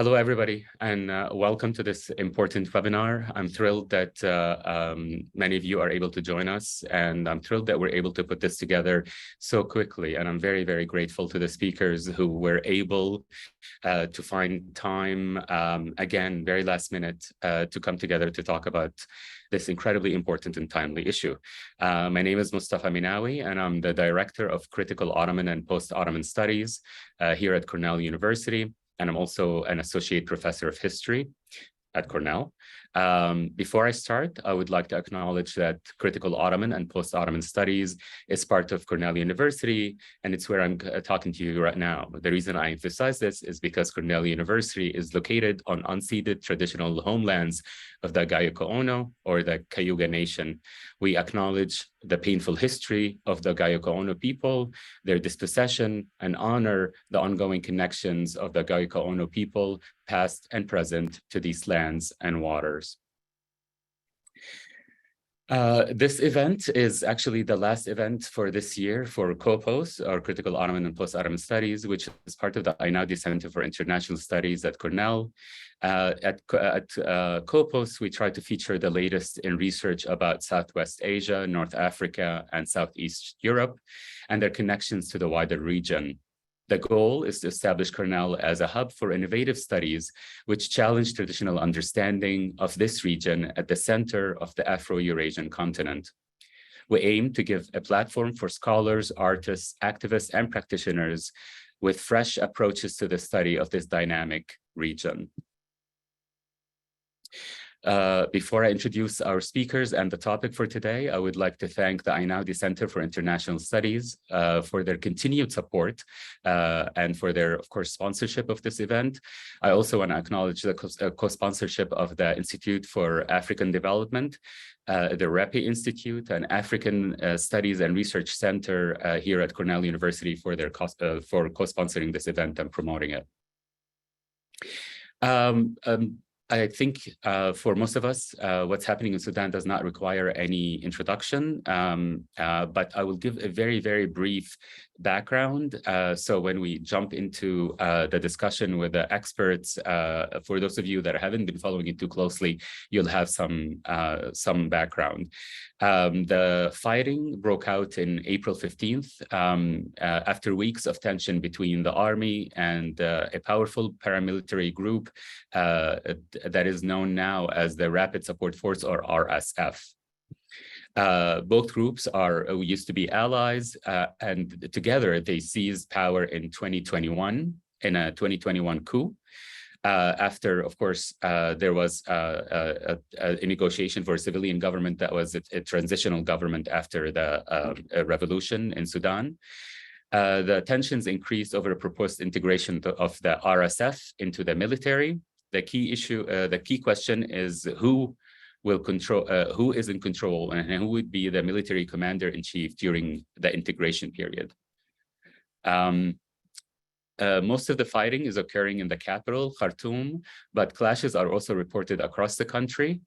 Hello, everybody, and welcome to this important webinar. I'm thrilled that many of you are able to join us, and I'm thrilled that we're able to put this together so quickly. And I'm very, very grateful to the speakers who were able to find time, again, very last minute, to come together to talk about this incredibly important and timely issue. My name is Mostafa Minawi, and I'm the Director of Critical Ottoman and Post-Ottoman Studies here at Cornell University. And I'm also an associate professor of history at Cornell. Before I start, I would like to acknowledge that Critical Ottoman and Post-Ottoman Studies is part of Cornell University, and it's where I'm talking to you right now. The reason I emphasize this is because Cornell University is located on unceded traditional homelands of the Gayo-Ono, or the Cayuga Nation. We acknowledge the painful history of the Gayo-Ono people, their dispossession, and honor the ongoing connections of the Gayo-Ono people, past and present, to these lands and waters. This event is actually the last event for this year for COPOS, or Critical Ottoman and Post-Ottoman Studies, which is part of the Minawi Center for International Studies at Cornell. At COPOS, we try to feature the latest in research about Southwest Asia, North Africa, and Southeast Europe, and their connections to the wider region. The goal is to establish Cornell as a hub for innovative studies which challenge traditional understanding of this region at the center of the Afro-Eurasian continent. We aim to give a platform for scholars, artists, activists, and practitioners with fresh approaches to the study of this dynamic region. Before I introduce our speakers and the topic for today, I would like to thank the Minawi Center for International Studies for their continued support and for their, of course, sponsorship of this event. I also want to acknowledge the co-sponsorship of the Institute for African Development, the REPI Institute, an African Studies and Research Center here at Cornell University for their for co-sponsoring this event and promoting it. I think for most of us, what's happening in Sudan does not require any introduction, but I will give a very, very brief background. So when we jump into the discussion with the experts, for those of you that haven't been following it too closely, you'll have some background. The fighting broke out in April 15th after weeks of tension between the army and a powerful paramilitary group that is known now as the Rapid Support Force, or RSF. Both groups used to be allies, and together they seized power in 2021 in a 2021 coup. After, of course, there was a negotiation for a civilian government that was a transitional government after the revolution in Sudan. The tensions increased over a proposed integration of the RSF into the military. The key question is who will control, who is in control, and who would be the military commander-in-chief during the integration period. Most of the fighting is occurring in the capital, Khartoum, but clashes are also reported across the country.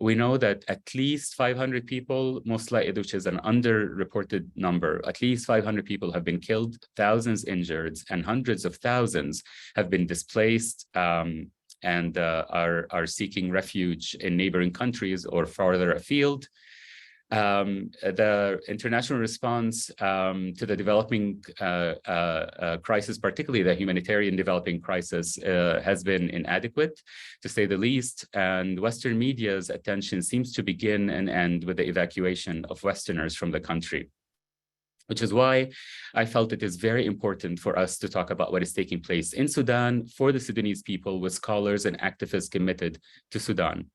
We know that at least 500 people, most likely, which is an underreported number, at least 500 people have been killed, thousands injured, and hundreds of thousands have been displaced and are seeking refuge in neighboring countries or farther afield. The international response to the developing crisis, particularly the humanitarian developing crisis, has been inadequate, to say the least, and Western media's attention seems to begin and end with the evacuation of Westerners from the country, which is why I felt it is very important for us to talk about what is taking place in Sudan for the Sudanese people, with scholars and activists committed to Sudan.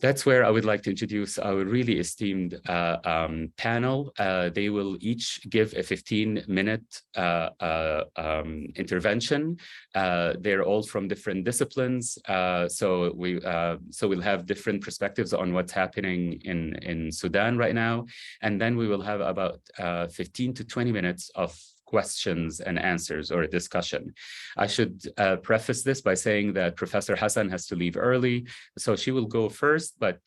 That's where I would like to introduce our really esteemed panel. They will each give a 15-minute intervention. They're all from different disciplines, so we'll have different perspectives on what's happening in Sudan right now, and then we will have about 15 to 20 minutes of questions and answers or a discussion. I should preface this by saying that Professor Hassan has to leave early, so she will go first, but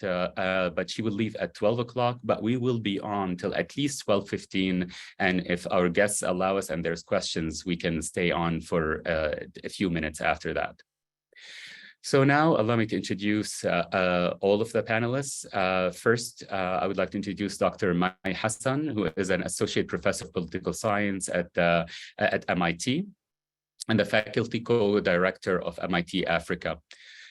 she will leave at 12 o'clock, but we will be on till at least 12:15, and if our guests allow us and there's questions, we can stay on for a few minutes after that. So now allow me to introduce all of the panelists. First, I would like to introduce Dr. Mai Hassan, who is an associate professor of political science at MIT and the faculty co-director of MIT Africa.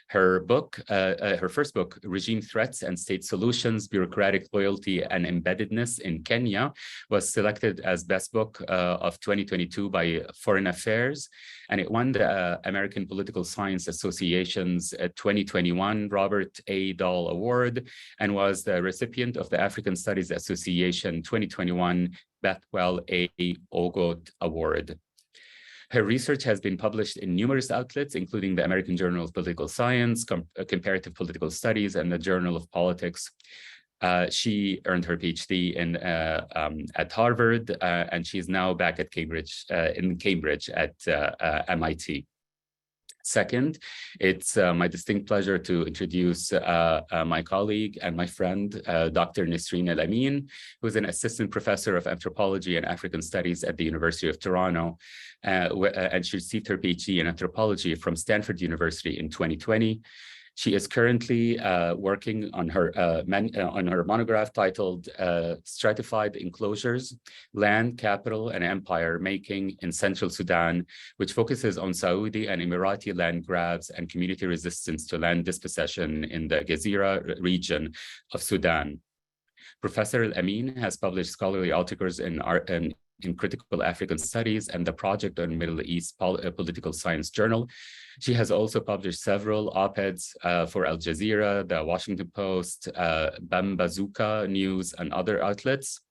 Her book, her first book, Regime Threats and State Solutions, Bureaucratic Loyalty and Embeddedness in Kenya, was selected as Best Book of 2022 by Foreign Affairs, and it won the American Political Science Association's 2021 Robert A. Dahl Award, and was the recipient of the African Studies Association 2021 Bethwell A. Ogot Award. Her research has been published in numerous outlets, including the American Journal of Political Science, Comparative Political Studies, and the Journal of Politics. She earned her PhD at Harvard, and she's now back at Cambridge, at MIT. Second, it's my distinct pleasure to introduce my colleague and my friend, Dr. Nisrin Elamin, who is an assistant professor of anthropology and African studies at the University of Toronto, and she received her PhD in anthropology from Stanford University in 2020. She is currently working on her monograph titled Stratified Enclosures, Land, Capital, and Empire Making in Central Sudan, which focuses on Saudi and Emirati land grabs and community resistance to land dispossession in the Gezira region of Sudan. Professor Elamin has published scholarly articles in Critical African Studies and the Project on Middle East Political Science Journal. She has also published several op-eds for Al Jazeera, the Washington Post, Bambazuka News, and other outlets.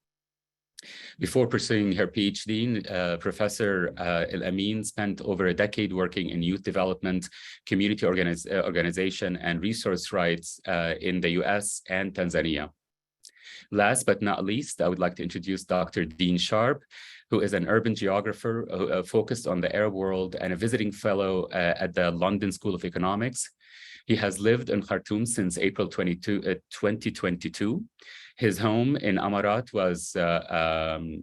Before pursuing her PhD, Professor Elamin spent over a decade working in youth development, community organization, and resource rights in the US and Tanzania. Last but not least, I would like to introduce Dr. Deen Sharp, who is an urban geographer focused on the Arab world and a visiting fellow at the London School of Economics. He has lived in Khartoum since April 2022. His home in Amarat was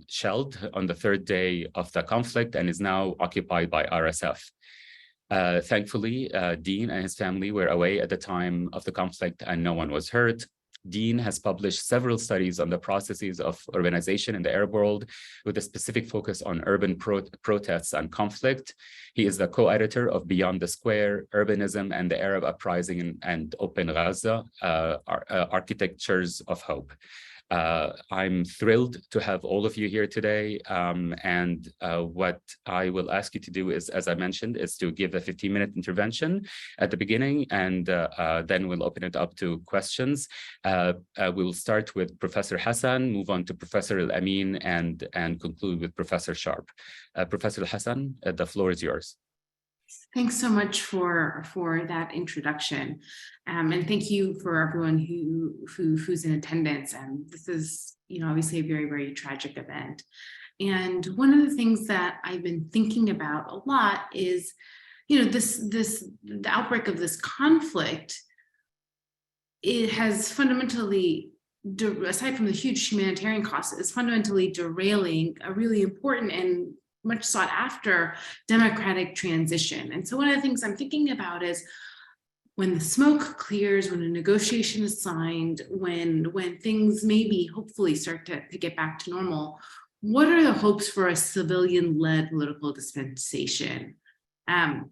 shelled on the third day of the conflict and is now occupied by RSF. Thankfully, Deen and his family were away at the time of the conflict and no one was hurt. Deen has published several studies on the processes of urbanization in the Arab world with a specific focus on urban protests and conflict. He is the co-editor of Beyond the Square, Urbanism and the Arab Uprising and Open Gaza, Architectures of Hope. I'm thrilled to have all of you here today. What I will ask you to do is, as I mentioned, is to give a 15-minute intervention at the beginning, and then we'll open it up to questions. We will start with Professor Hassan, move on to Professor Elamin, and conclude with Professor Sharp. Professor Hassan, the floor is yours. Thanks so much for that introduction, and thank you for everyone who's in attendance. And this is, obviously a very, very tragic event. And one of the things that I've been thinking about a lot is, the outbreak of this conflict. It has fundamentally, aside from the huge humanitarian costs, is fundamentally derailing a really important and much sought after democratic transition. And so one of the things I'm thinking about is when the smoke clears, when a negotiation is signed, when things maybe hopefully start to get back to normal, what are the hopes for a civilian-led political dispensation? How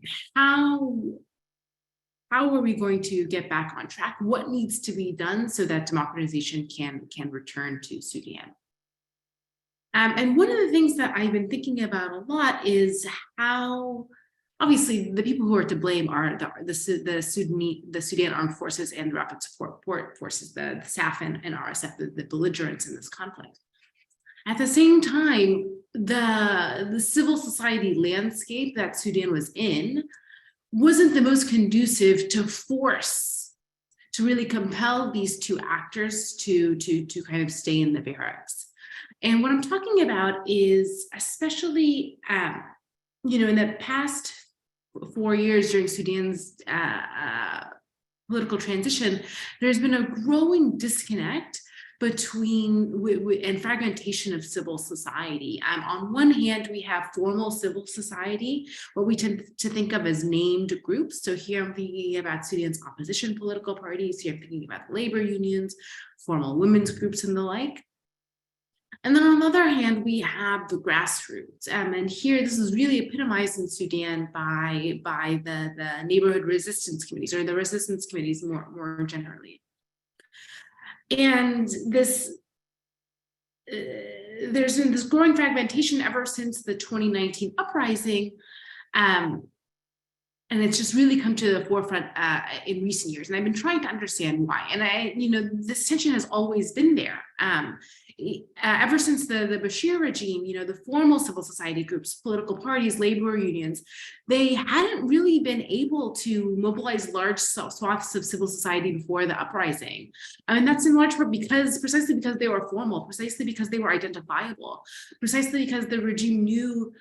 are we going to get back on track? What needs to be done so that democratization can return to Sudan? And one of the things that I've been thinking about a lot is how, obviously, the people who are to blame are the Sudan Armed Forces and the Rapid Support Forces, the SAF and RSF, the belligerents in this conflict. At the same time, the civil society landscape that Sudan was in wasn't the most conducive to really compel these two actors to kind of stay in the barracks. And what I'm talking about is especially, in the past 4 years during Sudan's political transition, there's been a growing disconnect between and fragmentation of civil society. On one hand, we have formal civil society, what we tend to think of as named groups. So here I'm thinking about Sudan's opposition political parties. Here I'm thinking about labor unions, formal women's groups, and the like. And then on the other hand, we have the grassroots. And here, this is really epitomized in Sudan by the neighborhood resistance committees, or the resistance committees more generally. And there's been this growing fragmentation ever since the 2019 uprising. And it's just really come to the forefront in recent years. And I've been trying to understand why. And this tension has always been there. Ever since the Bashir regime, the formal civil society groups, political parties, labor unions, they hadn't really been able to mobilize large swaths of civil society before the uprising. And that's in large part precisely because they were formal, precisely because they were identifiable, precisely because the regime knew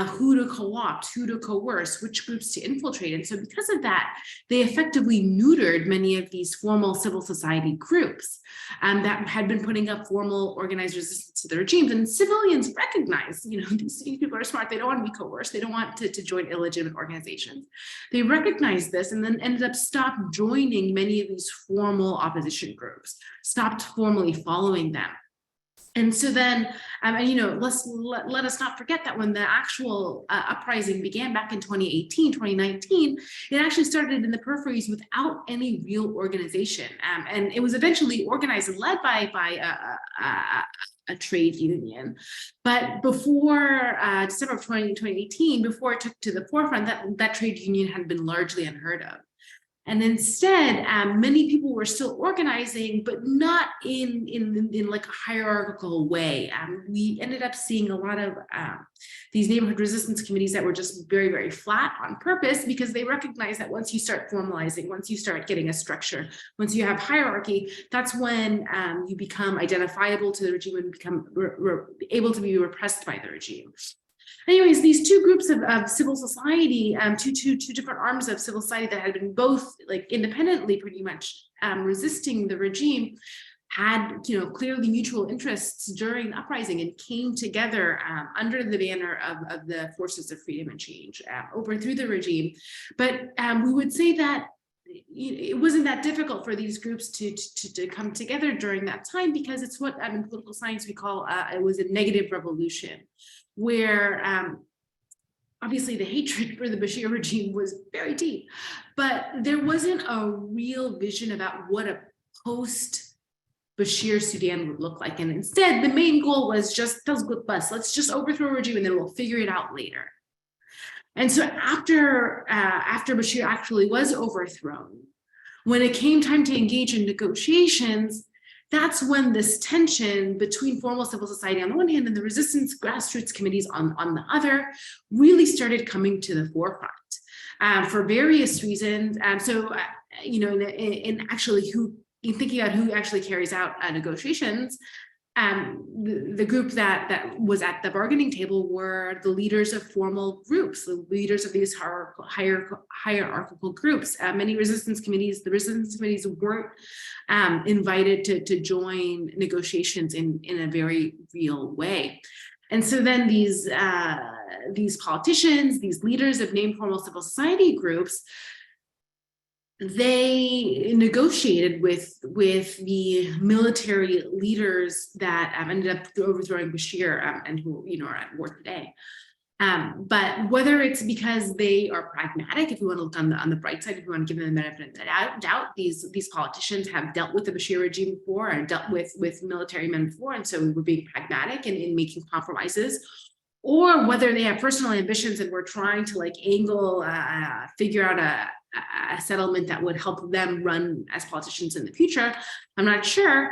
who to co-opt, who to coerce, which groups to infiltrate. And so because of that, they effectively neutered many of these formal civil society groups that had been putting up formal organized resistance to the regime. And civilians recognize, these people are smart. They don't want to be coerced. They don't want to join illegitimate organizations. They recognized this and then ended up stopped joining many of these formal opposition groups, stopped formally following them. And so then, let us not forget that when the actual uprising began back in 2018, 2019, it actually started in the peripheries without any real organization. And it was eventually organized and led by a trade union. But before December of 2018, before it took to the forefront, that trade union had been largely unheard of. And instead, many people were still organizing, but not in like a hierarchical way. We ended up seeing a lot of these neighborhood resistance committees that were just very, very flat on purpose, because they recognize that once you start formalizing, once you start getting a structure, once you have hierarchy, that's when you become identifiable to the regime and become able to be repressed by the regime. Anyways, these two groups of civil society, two different arms of civil society that had been both like independently pretty much resisting the regime, had clearly mutual interests during the uprising and came together under the banner of the Forces of Freedom and Change, overthrew the regime. But we would say that it wasn't that difficult for these groups to come together during that time, because it's what in political science we call it was a negative revolution, where obviously the hatred for the Bashir regime was very deep, but there wasn't a real vision about what a post-Bashir Sudan would look like. And instead, the main goal was just, let's just overthrow a regime and then we'll figure it out later. And so after Bashir actually was overthrown, when it came time to engage in negotiations, that's when this tension between formal civil society on the one hand and the resistance grassroots committees on the other really started coming to the forefront for various reasons. In thinking about who actually carries out negotiations, the group that was at the bargaining table were the leaders of formal groups, the leaders of these hierarchical groups. The resistance committees weren't invited to join negotiations in a very real way. And so then these politicians, these leaders of named formal civil society groups, they negotiated with the military leaders that ended up overthrowing Bashir and who are at war today. But whether it's because they are pragmatic, if you want to look on the bright side, if you want to give them the benefit of the doubt, these politicians have dealt with the Bashir regime before and dealt with military men before, and so we were being pragmatic in making compromises. Or whether they have personal ambitions and we're trying to figure out a settlement that would help them run as politicians in the future, I'm not sure.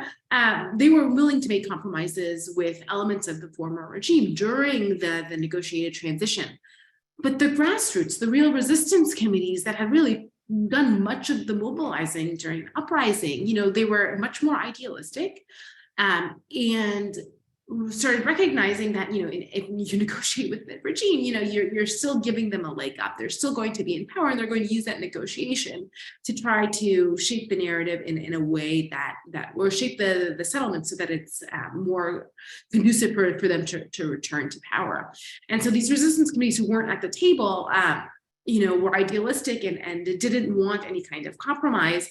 They were willing to make compromises with elements of the former regime during the negotiated transition. But the grassroots, the real resistance committees that had really done much of the mobilizing during the uprising, they were much more idealistic and started recognizing that, if you negotiate with the regime, you're still giving them a leg up. They're still going to be in power, and they're going to use that negotiation to try to shape the narrative in a way that or shape the settlement so that it's more conducive for them to return to power. And so these resistance committees who weren't at the table, were idealistic and didn't want any kind of compromise.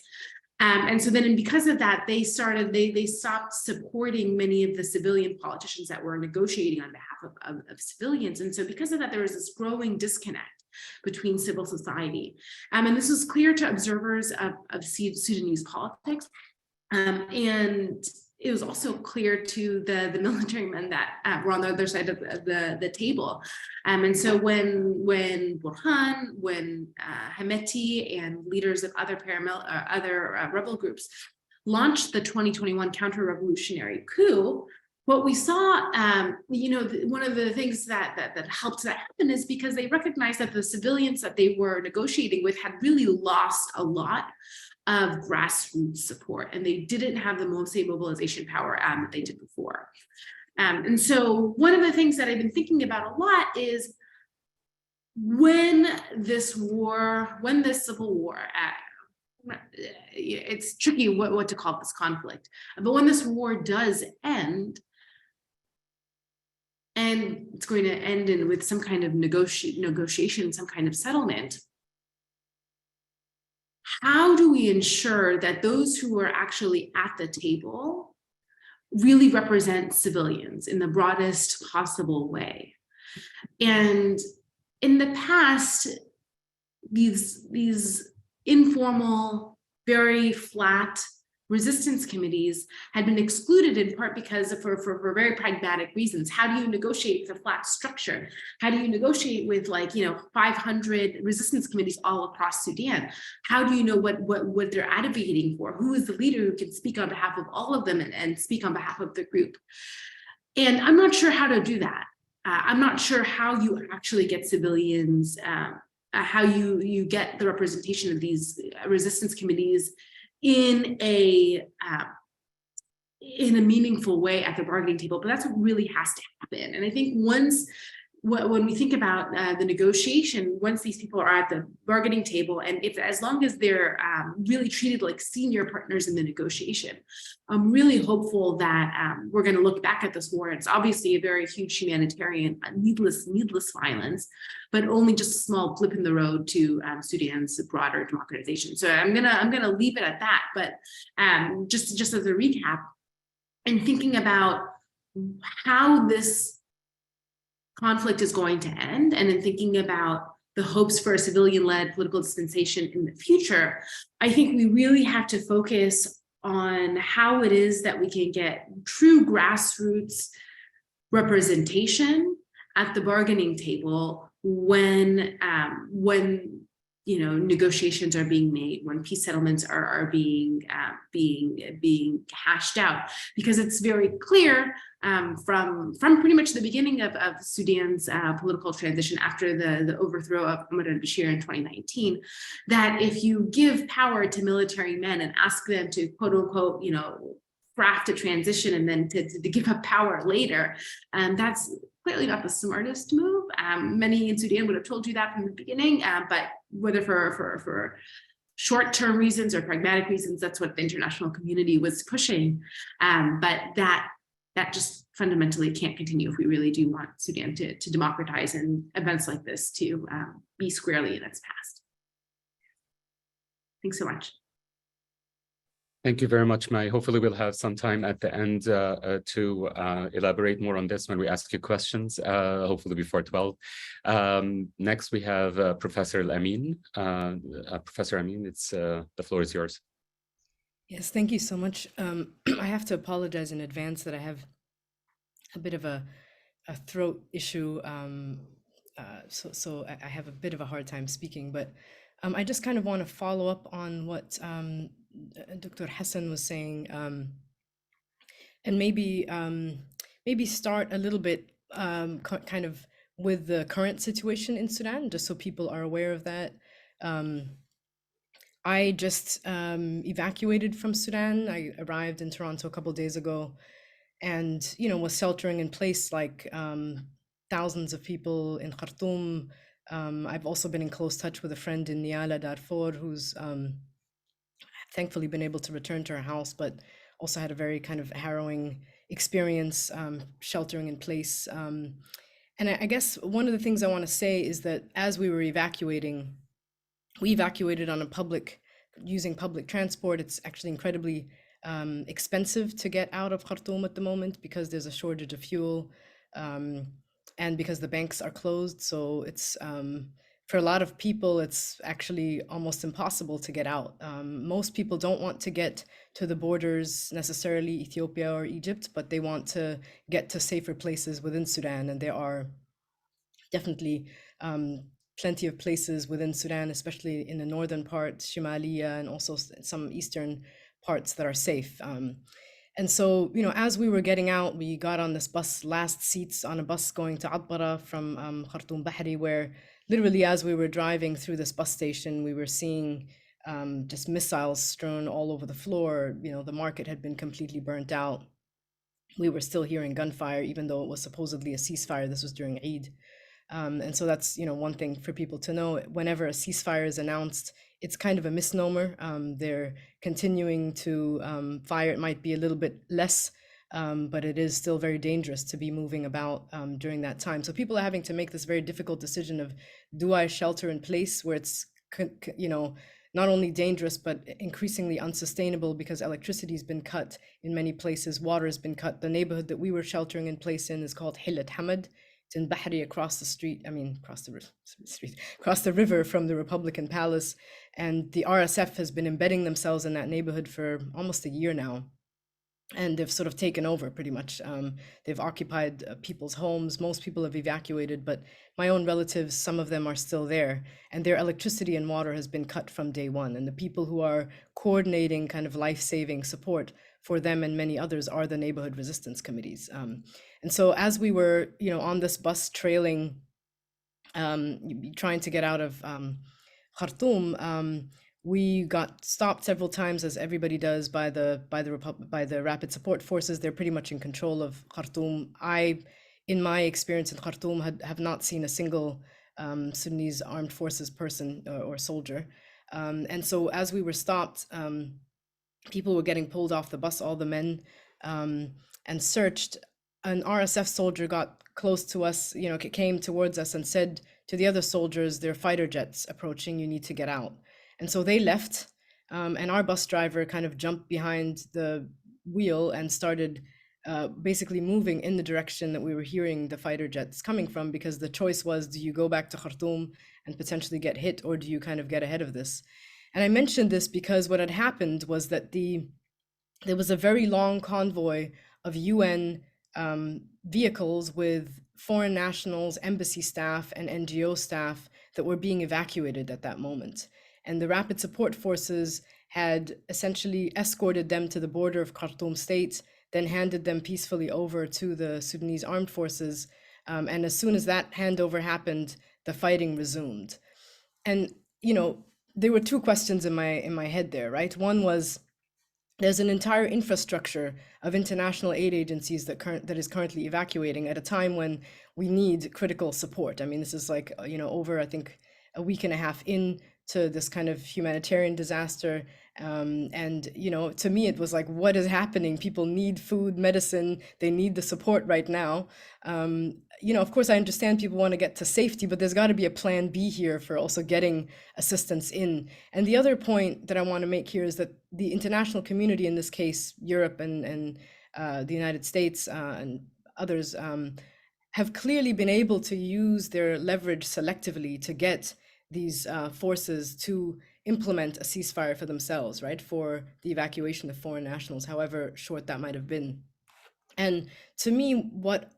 And so then, because of that, they stopped supporting many of the civilian politicians that were negotiating on behalf of civilians. And so because of that, there was this growing disconnect between civil society. And this was clear to observers of Sudanese politics. And it was also clear to the military men that were on the other side of the table. And so when Burhan, when Hemeti and leaders of other rebel groups launched the 2021 counter-revolutionary coup, what we saw, one of the things that helped that happen is because they recognized that the civilians that they were negotiating with had really lost a lot of grassroots support, and they didn't have the same mobilization power that they did before. And so one of the things that I've been thinking about a lot is when this civil war, it's tricky what to call this conflict, but when this war does end, and it's going to end with some kind of negotiation, some kind of settlement, how do we ensure that those who are actually at the table really represent civilians in the broadest possible way? And in the past, these informal, very flat resistance committees had been excluded, in part because for very pragmatic reasons. How do you negotiate with a flat structure? How do you negotiate with 500 resistance committees all across Sudan? How do you know what they're advocating for? Who is the leader who can speak on behalf of all of them and speak on behalf of the group? And I'm not sure how to do that. I'm not sure how you actually get civilians, how you get the representation of these resistance committees in a meaningful way at the bargaining table, but that's what really has to happen. And I think when we think about the negotiation, once these people are at the bargaining table, and as long as they're really treated like senior partners in the negotiation, I'm really hopeful that we're going to look back at this war. It's obviously a very huge humanitarian, needless violence, but only just a small blip in the road to Sudan's broader democratization. So I'm gonna leave it at that. But just as a recap, and thinking about how this conflict is going to end, and in thinking about the hopes for a civilian-led political dispensation in the future, I think we really have to focus on how it is that we can get true grassroots representation at the bargaining table when negotiations are being made, when peace settlements are being hashed out, because it's very clear from pretty much the beginning of Sudan's political transition after the overthrow of Omar al-Bashir in 2019, that if you give power to military men and ask them to quote unquote craft a transition and then to give up power later, that's clearly not the smartest move. Many in Sudan would have told you that from the beginning, but whether for short-term reasons or pragmatic reasons, that's what the international community was pushing. But that just fundamentally can't continue if we really do want Sudan to democratize and events like this to be squarely in its past. Thanks so much. Thank you very much, Mai. Hopefully we'll have some time at the end to elaborate more on this when we ask you questions, hopefully before 12. Next, we have Professor Elamin. Professor Elamin, the floor is yours. Yes, thank you so much. I have to apologize in advance that I have a bit of a throat issue, so I have a bit of a hard time speaking, but I just kind of want to follow up on what Dr. Hassan was saying, and maybe start a little bit kind of with the current situation in Sudan, just so people are aware of that. I just evacuated from Sudan. I arrived in Toronto a couple of days ago, and was sheltering in place like thousands of people in Khartoum. I've also been in close touch with a friend in Niala, Darfur, who's thankfully been able to return to her house, but also had a very kind of harrowing experience sheltering in place. And I guess one of the things I want to say is that as we were evacuating, we evacuated on using public transport. It's actually incredibly expensive to get out of Khartoum at the moment because there's a shortage of fuel, and because the banks are closed. So it's for a lot of people, it's actually almost impossible to get out. Most people don't want to get to the borders necessarily, Ethiopia or Egypt, but they want to get to safer places within Sudan. And there are definitely plenty of places within Sudan, especially in the northern part, Shimalia, and also some eastern parts that are safe. And so, as we were getting out, we got on this bus, last seats on a bus going to Atbara from Khartoum Bahri, where literally as we were driving through this bus station, we were seeing just missiles strewn all over the floor. The market had been completely burnt out. We were still hearing gunfire, even though it was supposedly a ceasefire. This was during Eid. And so that's one thing for people to know. Whenever a ceasefire is announced, it's kind of a misnomer. They're continuing to fire. It might be a little bit less, but it is still very dangerous to be moving about during that time. So people are having to make this very difficult decision of, do I shelter in place where it's not only dangerous but increasingly unsustainable because electricity has been cut in many places, water has been cut. The neighborhood that we were sheltering in place in is called Hillat Hamad. It's in Bahri, across the river from the Republican Palace. And the RSF has been embedding themselves in that neighborhood for almost a year now. And they've sort of taken over pretty much. They've occupied people's homes. Most people have evacuated, but my own relatives, some of them are still there. And their electricity and water has been cut from day one. And the people who are coordinating kind of life-saving support for them and many others are the neighborhood resistance committees. And so as we were, on this bus trailing, trying to get out of Khartoum, we got stopped several times, as everybody does, by the rapid support forces. They're pretty much in control of Khartoum. In my experience in Khartoum, have not seen a single Sudanese armed forces person or soldier. And so as we were stopped, people were getting pulled off the bus, all the men, and searched. An RSF soldier got close to us, came towards us and said to the other soldiers, "There are fighter jets approaching, you need to get out." And so they left, and our bus driver kind of jumped behind the wheel and started basically moving in the direction that we were hearing the fighter jets coming from, because the choice was, do you go back to Khartoum and potentially get hit, or do you kind of get ahead of this? And I mentioned this because what had happened was that there was a very long convoy of UN vehicles with foreign nationals, embassy staff, and NGO staff that were being evacuated at that moment. And the rapid support forces had essentially escorted them to the border of Khartoum state, then handed them peacefully over to the Sudanese armed forces. And as soon as that handover happened, the fighting resumed. And, there were two questions in my head there, right? One was, there's an entire infrastructure of international aid agencies that is currently evacuating at a time when we need critical support. I mean, this is like, over, I think, a week and a half into this kind of humanitarian disaster. And, to me, it was like, what is happening? People need food, medicine, they need the support right now. Of course, I understand people want to get to safety, but there's got to be a plan B here for also getting assistance in. And the other point that I want to make here is that the international community, in this case, Europe and the United States and others, have clearly been able to use their leverage selectively to get these forces to implement a ceasefire for themselves, right? For the evacuation of foreign nationals, however short that might have been. And to me, what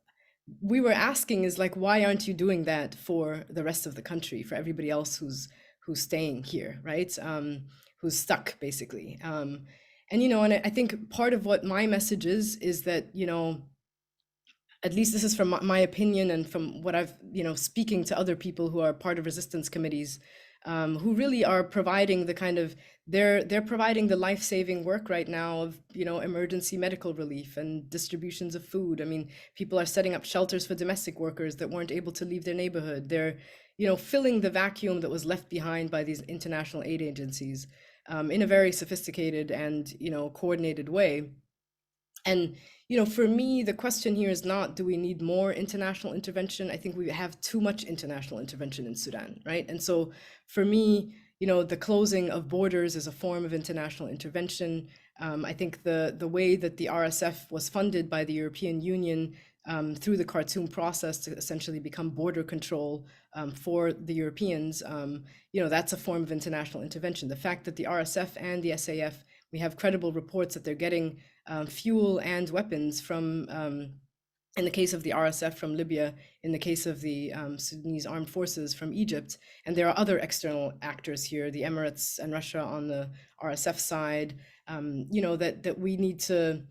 we were asking is like, why aren't you doing that for the rest of the country, for everybody else who's staying here, right? Who's stuck, basically. And I think part of what my message is that, at least this is from my opinion and from what I've, speaking to other people who are part of resistance committees, who really are providing the kind of, they're providing the life-saving work right now of, you know, emergency medical relief and distributions of food. I mean, people are setting up shelters for domestic workers that weren't able to leave their neighborhood. They're, you know, filling the vacuum that was left behind by these international aid agencies, in a very sophisticated and, you know, coordinated way. And, you know, for me, the question here is not, do we need more international intervention? I think we have too much international intervention in Sudan, right? And so for me, you know, the closing of borders is a form of international intervention. I think the way that the RSF was funded by the European Union, through the Khartoum process to essentially become border control, for the Europeans, you know, that's a form of international intervention. The fact that the RSF and the SAF, we have credible reports that they're getting fuel and weapons from, in the case of the RSF, from Libya, in the case of the Sudanese armed forces, from Egypt. And there are other external actors here, the Emirates and Russia on the RSF side, you know, that we need to,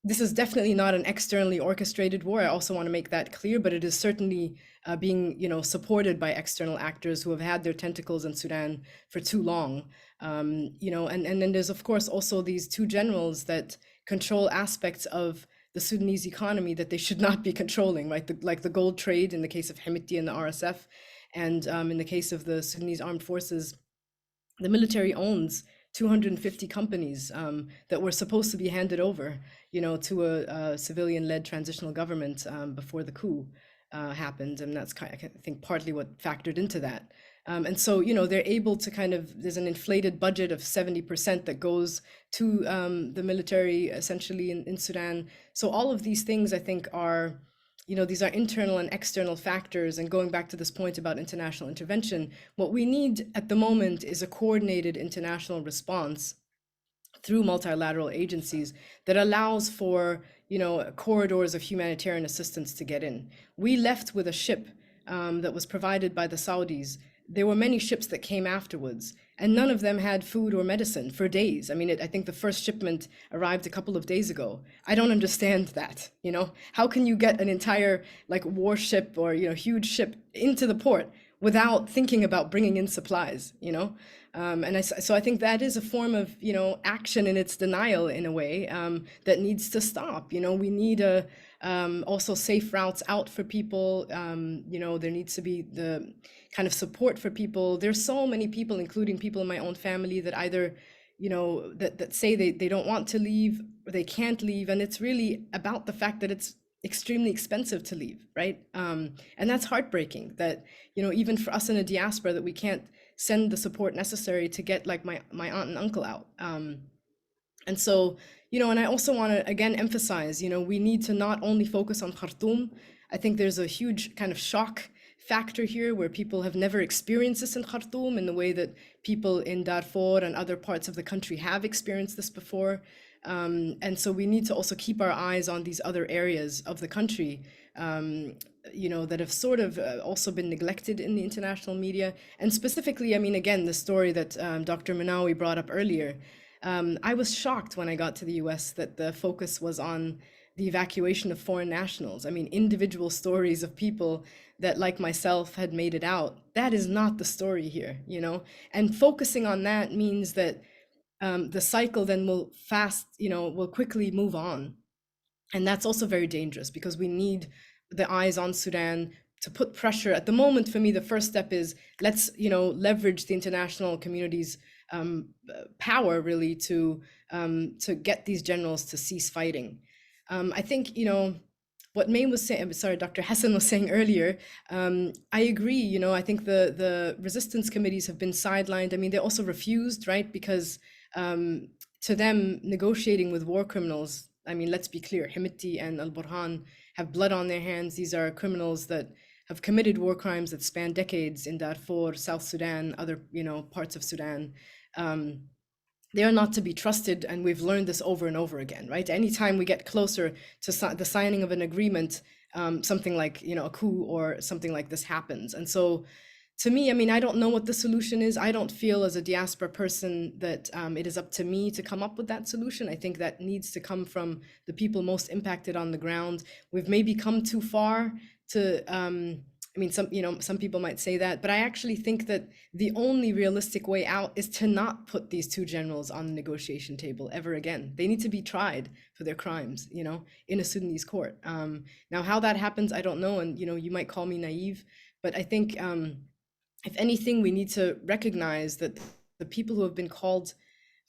this is definitely not an externally orchestrated war. I also want to make that clear, but it is certainly being, you know, supported by external actors who have had their tentacles in Sudan for too long. You know, and then there's of course also these two generals that control aspects of the Sudanese economy that they should not be controlling, right? Like the gold trade in the case of Hemeti and the RSF, and in the case of the Sudanese armed forces, the military owns 250 companies that were supposed to be handed over, you know, to a civilian-led transitional government before the coup happened, and that's kind of, I think, partly what factored into that. And so, you know, they're able to kind of, there's an inflated budget of 70% that goes to the military essentially in Sudan. So all of these things, I think, are, you know, these are internal and external factors. And going back to this point about international intervention, what we need at the moment is a coordinated international response through multilateral agencies that allows for, you know, corridors of humanitarian assistance to get in. We left with a ship that was provided by the Saudis. There were many ships that came afterwards, and none of them had food or medicine for days. I mean, I think the first shipment arrived a couple of days ago. I don't understand that, you know? How can you get an entire, like, warship or, you know, huge ship into the port without thinking about bringing in supplies, you know? So I think that is a form of, you know, action in its denial in a way, that needs to stop. You know, we need also safe routes out for people. You know, there needs to be the kind of support for people. There's so many people, including people in my own family, that either, you know, that say they don't want to leave or they can't leave. And it's really about the fact that it's extremely expensive to leave, right? And that's heartbreaking that, you know, even for us in a diaspora, that we can't send the support necessary to get like my aunt and uncle out. And so, you know, and I also want to again emphasize, you know, we need to not only focus on Khartoum. I think there's a huge kind of shock factor here where people have never experienced this in Khartoum in the way that people in Darfur and other parts of the country have experienced this before. And so we need to also keep our eyes on these other areas of the country, you know, that have sort of also been neglected in the international media. And specifically, I mean, again, the story that Dr. Minawi brought up earlier, I was shocked when I got to the US that the focus was on the evacuation of foreign nationals. I mean, individual stories of people that, like myself, had made it out. That is not the story here, you know? And focusing on that means that the cycle then will quickly move on. And that's also very dangerous because we need the eyes on Sudan to put pressure. At the moment, for me, the first step is let's, you know, leverage the international community's power really to get these generals to cease fighting. I think, you know, what Mai was saying, sorry, Dr. Hassan was saying earlier, I agree, you know, I think the resistance committees have been sidelined. I mean, they also refused, right? Because to them, negotiating with war criminals, I mean, let's be clear, Hemeti and Al-Burhan have blood on their hands. These are criminals that have committed war crimes that span decades in Darfur, South Sudan, other, you know, parts of Sudan. They are not to be trusted, and we've learned this over and over again, right? Anytime we get closer to the signing of an agreement, something like, you know, a coup or something like this happens. And so to me, I mean, I don't know what the solution is. I don't feel as a diaspora person that it is up to me to come up with that solution. I think that needs to come from the people most impacted on the ground. We've maybe come too far to I mean, some people might say that, but I actually think that the only realistic way out is to not put these two generals on the negotiation table ever again. They need to be tried for their crimes, in a Sudanese court. Now, how that happens, I don't know, and you might call me naive, but I think if anything, we need to recognize that the people who have been called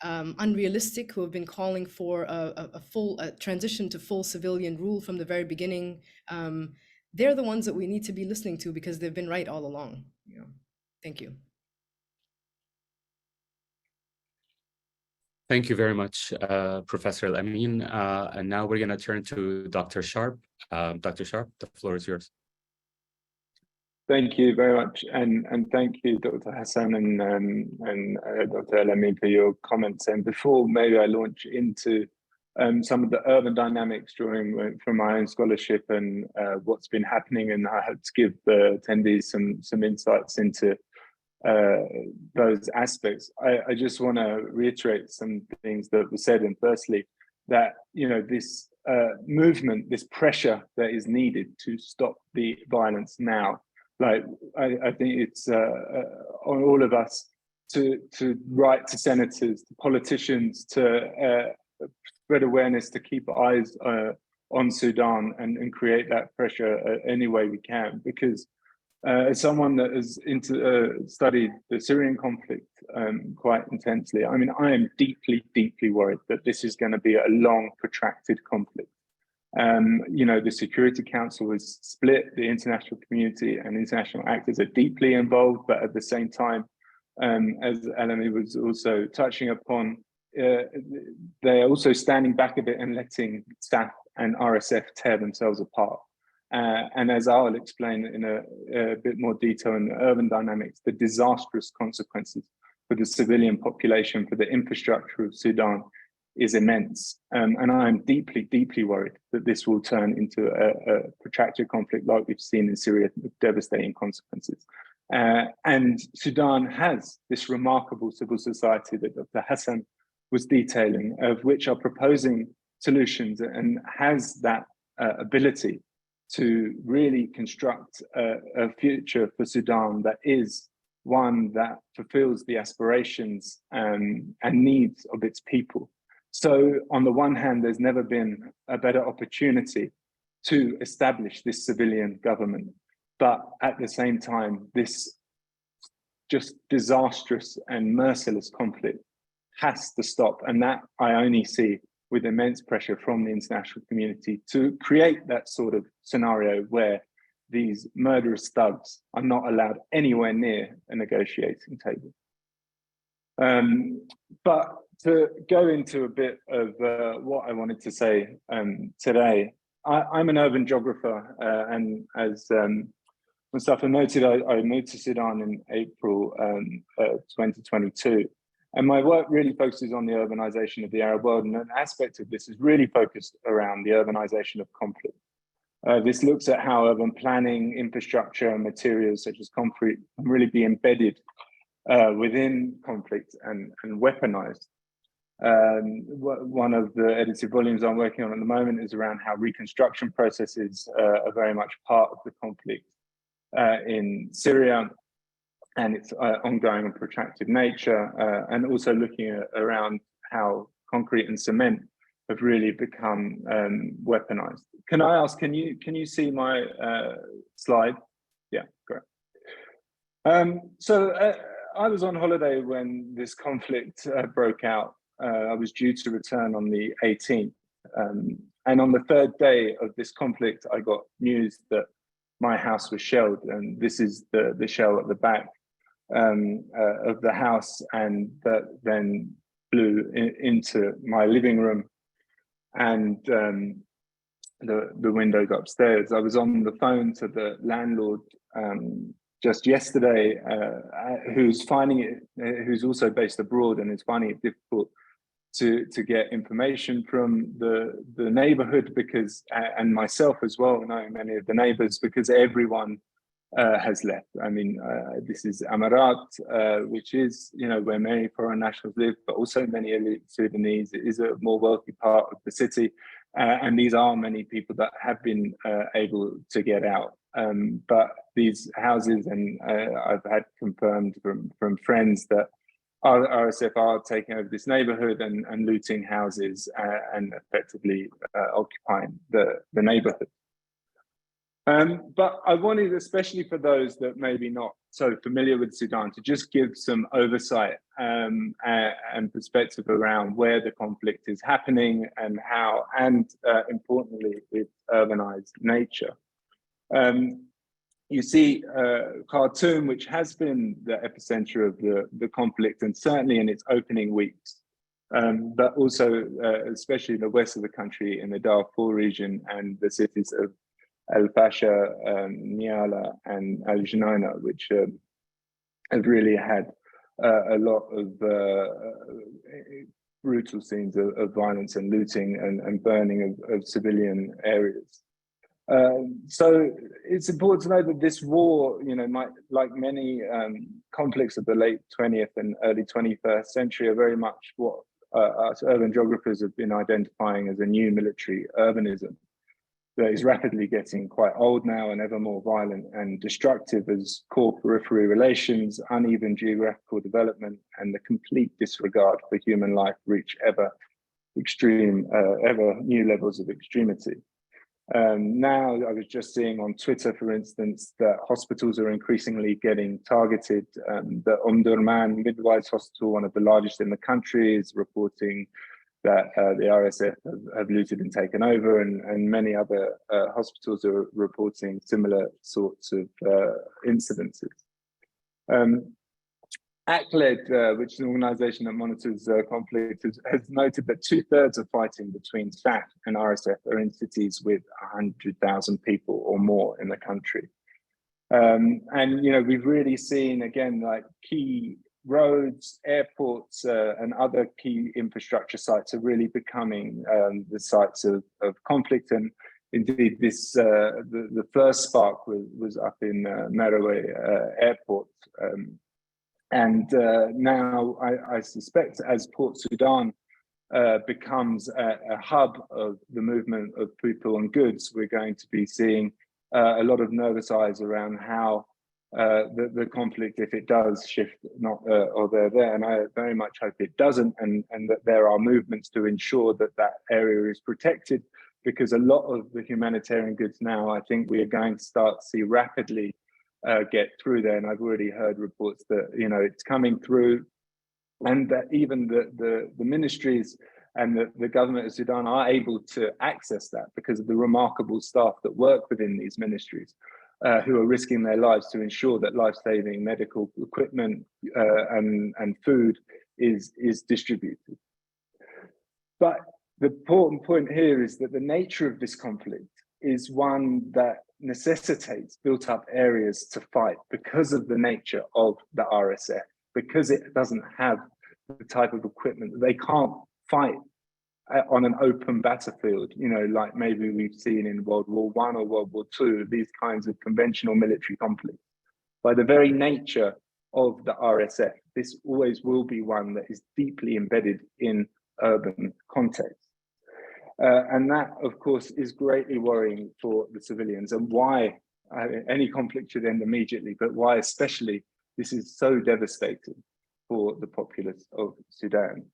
unrealistic, who have been calling for a full transition to full civilian rule from the very beginning, they're the ones that we need to be listening to because they've been right all along. Thank you. Thank you very much, Professor Elamin. And now we're going to turn to Dr. Sharp. Dr. Sharp, the floor is yours. Thank you very much, and thank you, Dr. Hassan and Dr. Elamin, for your comments. And before maybe I launch into some of the urban dynamics from my own scholarship and what's been happening, and I hope to give the attendees some insights into those aspects. I just want to reiterate some things that were said. And firstly, that this movement, this pressure that is needed to stop the violence now. Like I think it's on all of us to write to senators, to politicians, to spread awareness, to keep eyes on Sudan and create that pressure any way we can. Because as someone that has studied the Syrian conflict quite intensely, I mean, I am deeply, deeply worried that this is going to be a long, protracted conflict. The Security Council is split, the international community and international actors are deeply involved, but at the same time, as Elamin was also touching upon, they're also standing back a bit and letting SAF and RSF tear themselves apart. And as I'll explain in a bit more detail in the urban dynamics, the disastrous consequences for the civilian population, for the infrastructure of Sudan, is immense. And I'm deeply, deeply worried that this will turn into a protracted conflict like we've seen in Syria with devastating consequences. And Sudan has this remarkable civil society that Dr. Hassan was detailing, of which are proposing solutions and has that ability to really construct a future for Sudan that is one that fulfills the aspirations and needs of its people. So on the one hand, there's never been a better opportunity to establish this civilian government. But at the same time, this just disastrous and merciless conflict has to stop. And that I only see with immense pressure from the international community to create that sort of scenario where these murderous thugs are not allowed anywhere near a negotiating table. But to go into a bit of what I wanted to say today, I'm an urban geographer, and as Mostafa noted, I moved to Sudan in April 2022. And my work really focuses on the urbanization of the Arab world, and an aspect of this is really focused around the urbanization of conflict. This looks at how urban planning, infrastructure, and materials such as concrete can really be embedded within conflict and weaponized. One of the edited volumes I'm working on at the moment is around how reconstruction processes are very much part of the conflict in Syria and its ongoing and protracted nature, and also looking at around how concrete and cement have really become weaponized. Can I ask, can you see my slide? Yeah, great. So I was on holiday when this conflict broke out. I was due to return on the 18th. And on the third day of this conflict, I got news that my house was shelled. And this is the shell at the back of the house, and that then flew into my living room and the windows upstairs. I was on the phone to the landlord just yesterday, who's also based abroad and is finding it difficult to get information from the neighborhood, because and myself as well, knowing many of the neighbors, because everyone has left. I mean, this is Amarat, which is, where many foreign nationals live, but also many elite Sudanese. It is a more wealthy part of the city. And these are many people that have been able to get out. But these houses, and I've had confirmed from friends that RSF are taking over this neighborhood and looting houses and effectively occupying the neighborhood. But I wanted, especially for those that maybe not so familiar with Sudan, to just give some oversight and perspective around where the conflict is happening and how, and importantly, its urbanized nature. You see Khartoum, which has been the epicenter of the conflict, and certainly in its opening weeks, but also especially the west of the country in the Darfur region and the cities of Al Fasha, Niala, and Al Junaina, which have really had a lot of brutal scenes of violence and looting and burning of civilian areas. So it's important to know that this war, might, like many conflicts of the late 20th and early 21st century, are very much what us urban geographers have been identifying as a new military urbanism that is rapidly getting quite old now and ever more violent and destructive as core periphery relations, uneven geographical development, and the complete disregard for human life reach ever new levels of extremity. Now, I was just seeing on Twitter, for instance, that hospitals are increasingly getting targeted. The Omdurman Midwives Hospital, one of the largest in the country, is reporting that the RSF have looted and taken over, and many other hospitals are reporting similar sorts of incidences. ACLED, which is an organization that monitors conflict, has noted that 2/3 of fighting between SAF and RSF are in cities with 100,000 people or more in the country. And, we've really seen, again, like key roads, airports, and other key infrastructure sites are really becoming the sites of conflict. And indeed, this the first spark was up in Merowe Airport. And now I suspect as Port Sudan becomes a hub of the movement of people and goods, we're going to be seeing a lot of nervous eyes around how the conflict, if it does shift, or they're there, and I very much hope it doesn't, and that there are movements to ensure that that area is protected, because a lot of the humanitarian goods now, I think we are going to start to see rapidly get through there. And I've already heard reports that, it's coming through, and that even the ministries and the government of Sudan are able to access that because of the remarkable staff that work within these ministries, who are risking their lives to ensure that life-saving medical equipment and food is distributed. But the important point here is that the nature of this conflict is one that necessitates built-up areas to fight because of the nature of the RSF, because it doesn't have the type of equipment. They can't fight on an open battlefield, like maybe we've seen in World War I or World War II, these kinds of conventional military conflicts. By the very nature of the RSF, this always will be one that is deeply embedded in urban context. And that, of course, is greatly worrying for the civilians, and why any conflict should end immediately, but why especially this is so devastating for the populace of Sudan.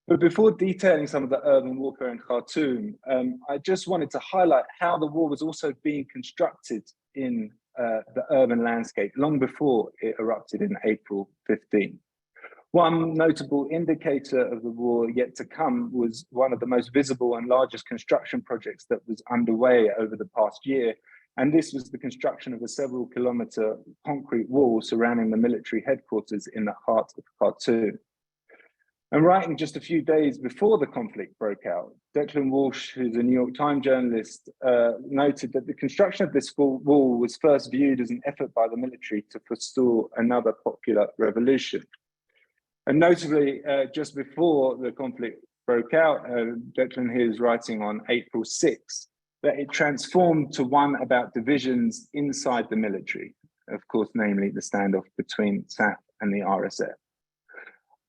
But before detailing some of the urban warfare in Khartoum, I just wanted to highlight how the war was also being constructed in the urban landscape long before it erupted in April 15. One notable indicator of the war yet to come was one of the most visible and largest construction projects that was underway over the past year. And this was the construction of a several-kilometer concrete wall surrounding the military headquarters in the heart of Khartoum. And writing just a few days before the conflict broke out, Declan Walsh, who's a New York Times journalist, noted that the construction of this wall was first viewed as an effort by the military to forestall another popular revolution. And notably, just before the conflict broke out, Declan here is writing on April 6th, that it transformed to one about divisions inside the military, of course, namely the standoff between SAF and the RSF.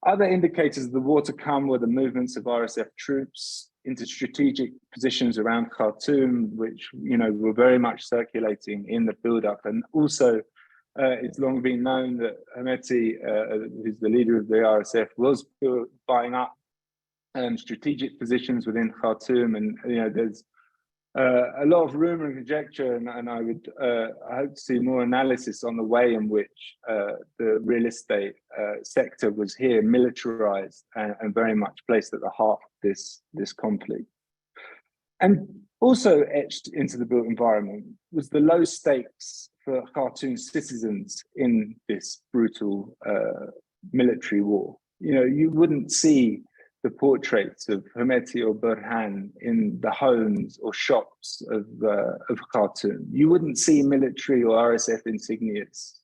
Other indicators of the war to come were the movements of RSF troops into strategic positions around Khartoum, which, you know, were very much circulating in the build-up. And also, it's long been known that Hemeti, who's the leader of the RSF, was buying up strategic positions within Khartoum. And, you know, there's a lot of rumor and conjecture, and I would I hope to see more analysis on the way in which the real estate sector was here militarized and very much placed at the heart of this conflict. And also etched into the built environment was the low stakes for Khartoum citizens in this brutal military war. You know, you wouldn't see the portraits of Hemeti or Burhan in the homes or shops of Khartoum. You wouldn't see military or RSF insignias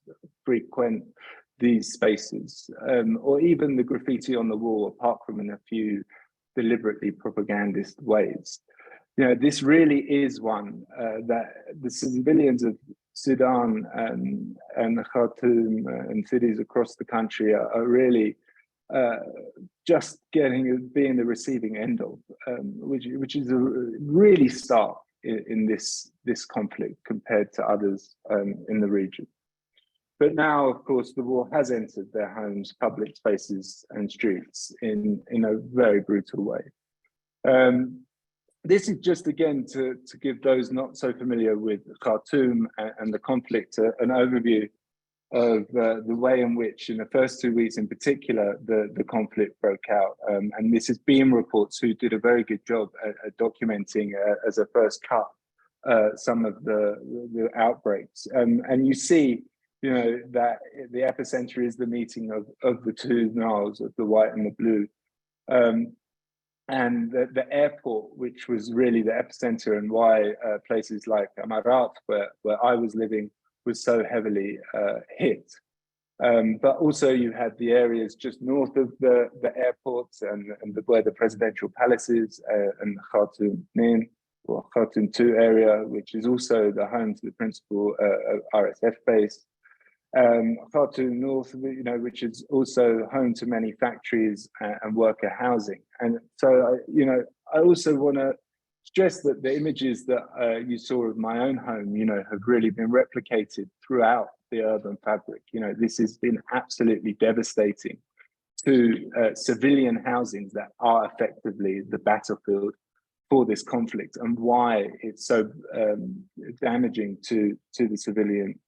frequent these spaces, or even the graffiti on the wall, apart from in a few deliberately propagandist ways. You know, this really is one that the civilians of Sudan and Khartoum and cities across the country are really just being the receiving end of, which is really stark in this conflict compared to others in the region. But now, of course, the war has entered their homes, public spaces, and streets in a very brutal way. This is just, again, to give those not so familiar with Khartoum and the conflict an overview of the way in which, in the first 2 weeks in particular, the conflict broke out. And this is Beam Reports, who did a very good job at documenting as a first cut some of the outbreaks. And you see, you know, that the epicenter is the meeting of the two Niles, of the white and the blue. And the airport, which was really the epicenter, and why places like Amarat, where I was living, was so heavily hit. But also you had the areas just north of the airports and where the presidential palace is, and the Khartoum Nin, or Khartoum 2 area, which is also the home to the principal RSF base. Khartoum North, you know, which is also home to many factories and worker housing. And so, you know, I also want to stress that the images that you saw of my own home, you know, have really been replicated throughout the urban fabric. You know, this has been absolutely devastating to civilian housings that are effectively the battlefield for this conflict, and why it's so damaging to the civilian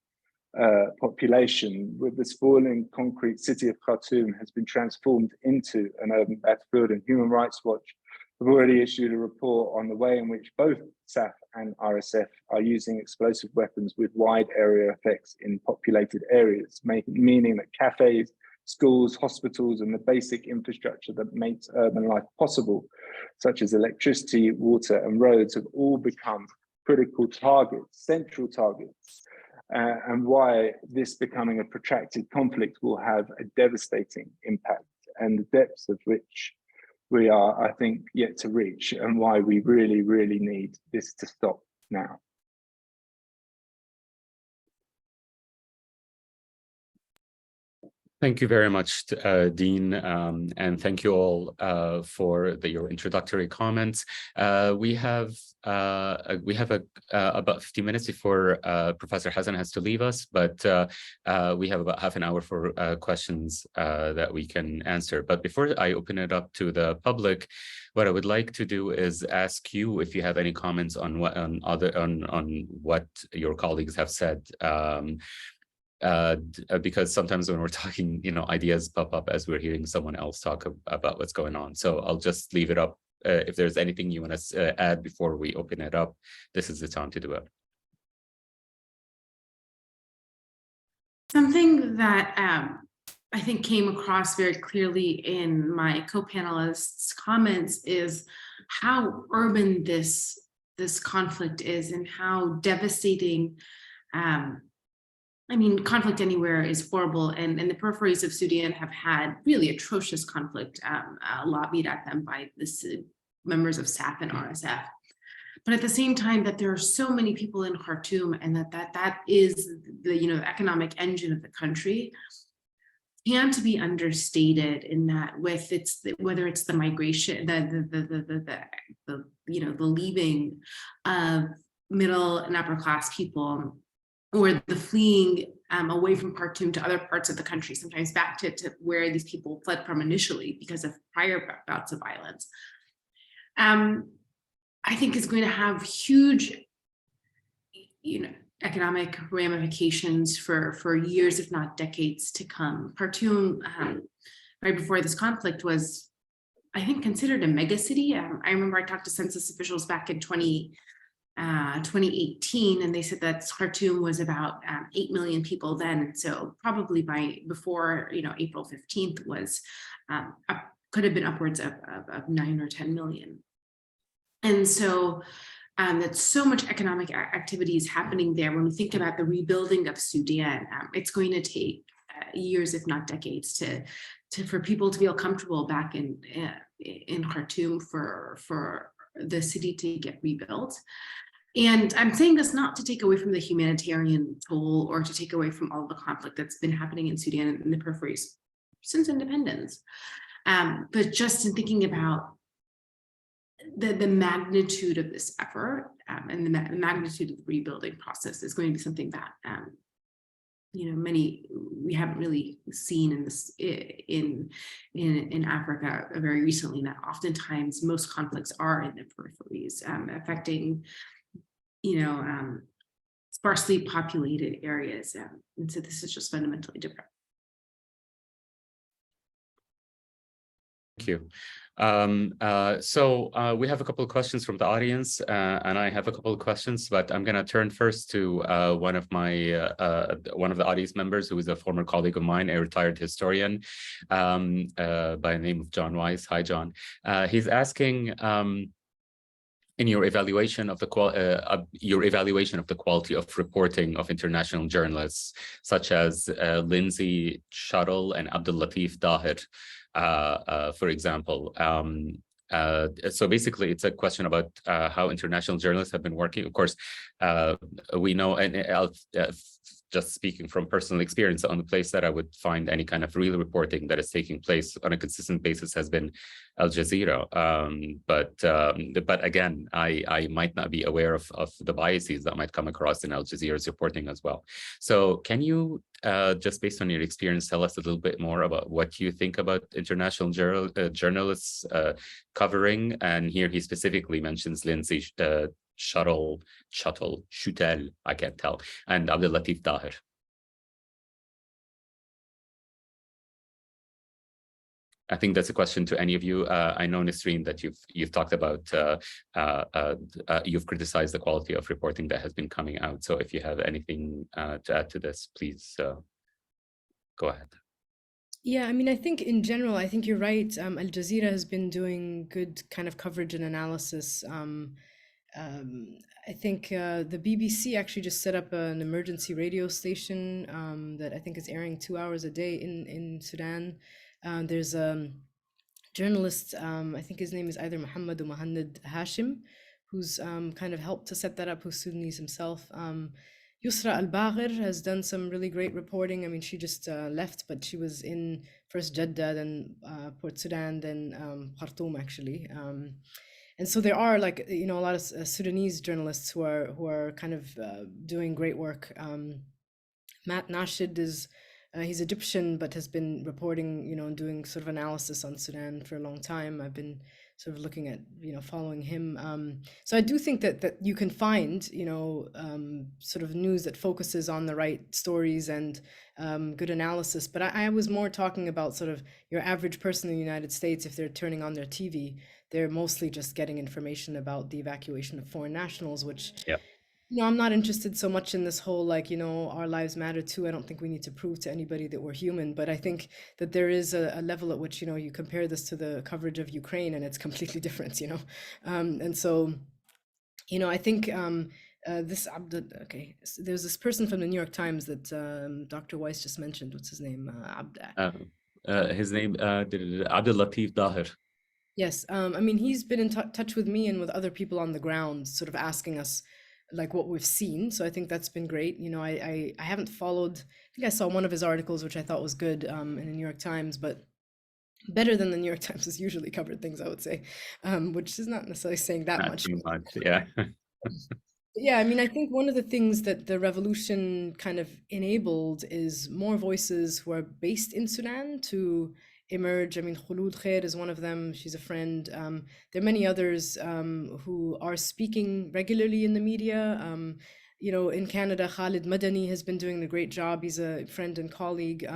population. With the sprawling concrete city of Khartoum has been transformed into an urban battlefield, and Human Rights Watch have already issued a report on the way in which both SAF and RSF are using explosive weapons with wide area effects in populated areas, meaning that cafes, schools, hospitals, and the basic infrastructure that makes urban life possible, such as electricity, water, and roads, have all become critical targets, central targets, and why this becoming a protracted conflict will have a devastating impact, and the depths of which we are, I think, yet to reach, and why we really, really need this to stop now. Thank you very much, Deen, and thank you all for your introductory comments. We have about 50 minutes before Professor Hassan has to leave us, but we have about half an hour for questions that we can answer. But before I open it up to the public, what I would like to do is ask you if you have any comments on what your colleagues have said. Because sometimes when we're talking, you know, ideas pop up as we're hearing someone else talk about what's going on. So I'll just leave it up. If there's anything you want to add before we open it up, this is the time to do it. Something that I think came across very clearly in my co-panelists' comments is how urban this conflict is, and how devastating. I mean, conflict anywhere is horrible, and the peripheries of Sudan have had really atrocious conflict lobbied at them by the members of SAF and RSF. But at the same time, that there are so many people in Khartoum, and that is the, you know, the economic engine of the country. can't be understated in that whether it's the migration, the leaving of middle and upper class people, or the fleeing away from Khartoum to other parts of the country, sometimes back to where these people fled from initially because of prior bouts of violence, I think is going to have huge, economic ramifications for years, if not decades to come. Khartoum, right before this conflict, was, I think, considered a mega city. I remember I talked to census officials back in 2018, and they said that Khartoum was about 8 million people then. So probably before April 15th was could have been upwards of 9 or 10 million. And so that so much economic activity is happening there. When we think about the rebuilding of Sudan, it's going to take years, if not decades, for people to feel comfortable back in Khartoum, for the city to get rebuilt. And I'm saying this not to take away from the humanitarian toll or to take away from all the conflict that's been happening in Sudan and in the peripheries since independence, but just in thinking about the magnitude of this effort and the magnitude of the rebuilding process is going to be something that we haven't really seen in this in Africa very recently. That oftentimes most conflicts are in the peripheries, affecting sparsely populated areas, and so this is just fundamentally different. Thank you. So we have a couple of questions from the audience, and I have a couple of questions, but I'm going to turn first to one of the audience members, who is a former colleague of mine, a retired historian by the name of John Weiss. Hi, John. He's asking, in your evaluation of the quality of reporting of international journalists, such as Lindsay Shuttle and Abdul Latif Dahir, for example. So basically, it's a question about how international journalists have been working. Of course, we know, and I'll just speaking from personal experience, on the place that I would find any kind of real reporting that is taking place on a consistent basis has been Al Jazeera. But again, I might not be aware of the biases that might come across in Al Jazeera's reporting as well. So can you, just based on your experience, tell us a little bit more about what you think about international journalists covering? And here he specifically mentions Lindsay Shuttle, I can't tell, and Abdul Latif Dahir. I think that's a question to any of you. I know, Nisrin, that you've talked about, you've criticized the quality of reporting that has been coming out. So if you have anything to add to this, please go ahead. Yeah, I mean, I think in general, I think you're right. Al Jazeera has been doing good kind of coverage and analysis. I think the BBC actually just set up an emergency radio station that I think is airing 2 hours a day in Sudan. There's a journalist, I think his name is either Muhammad or Muhammad Hashim, who's kind of helped to set that up, who's Sudanese himself. Yusra Al-Baghir has done some really great reporting. I mean, she just left, but she was in first Jeddah, then Port Sudan, then Khartoum, actually. And so there are, like, a lot of Sudanese journalists who are kind of doing great work. Matt Nashed is, he's Egyptian, but has been reporting, doing sort of analysis on Sudan for a long time. I've been sort of looking at, following him. So I do think that you can find, sort of news that focuses on the right stories and good analysis. But I was more talking about sort of your average person in the United States. If they're turning on their TV, they're mostly just getting information about the evacuation of foreign nationals, which, I'm not interested so much in this whole, like, our lives matter too. I don't think we need to prove to anybody that we're human, but I think that there is a level at which, you compare this to the coverage of Ukraine and it's completely different, and so, I think there's this person from the New York Times that Dr. Weiss just mentioned. What's his name? His name, Abdul Latif Dahir. Yes, I mean, he's been in touch with me and with other people on the ground, sort of asking us like what we've seen. So I think that's been great. You know, I haven't followed, I think I saw one of his articles, which I thought was good in the New York Times, but better than the New York Times has usually covered things, I would say, which is not necessarily saying that Not much. too much, yeah. Yeah, I mean, I think one of the things that the revolution kind of enabled is more voices who are based in Sudan to emerge. I mean, Khulud Khair is one of them. She's a friend. There are many others who are speaking regularly in the media. You know, in Canada, Khalid Madani has been doing a great job. He's a friend and colleague.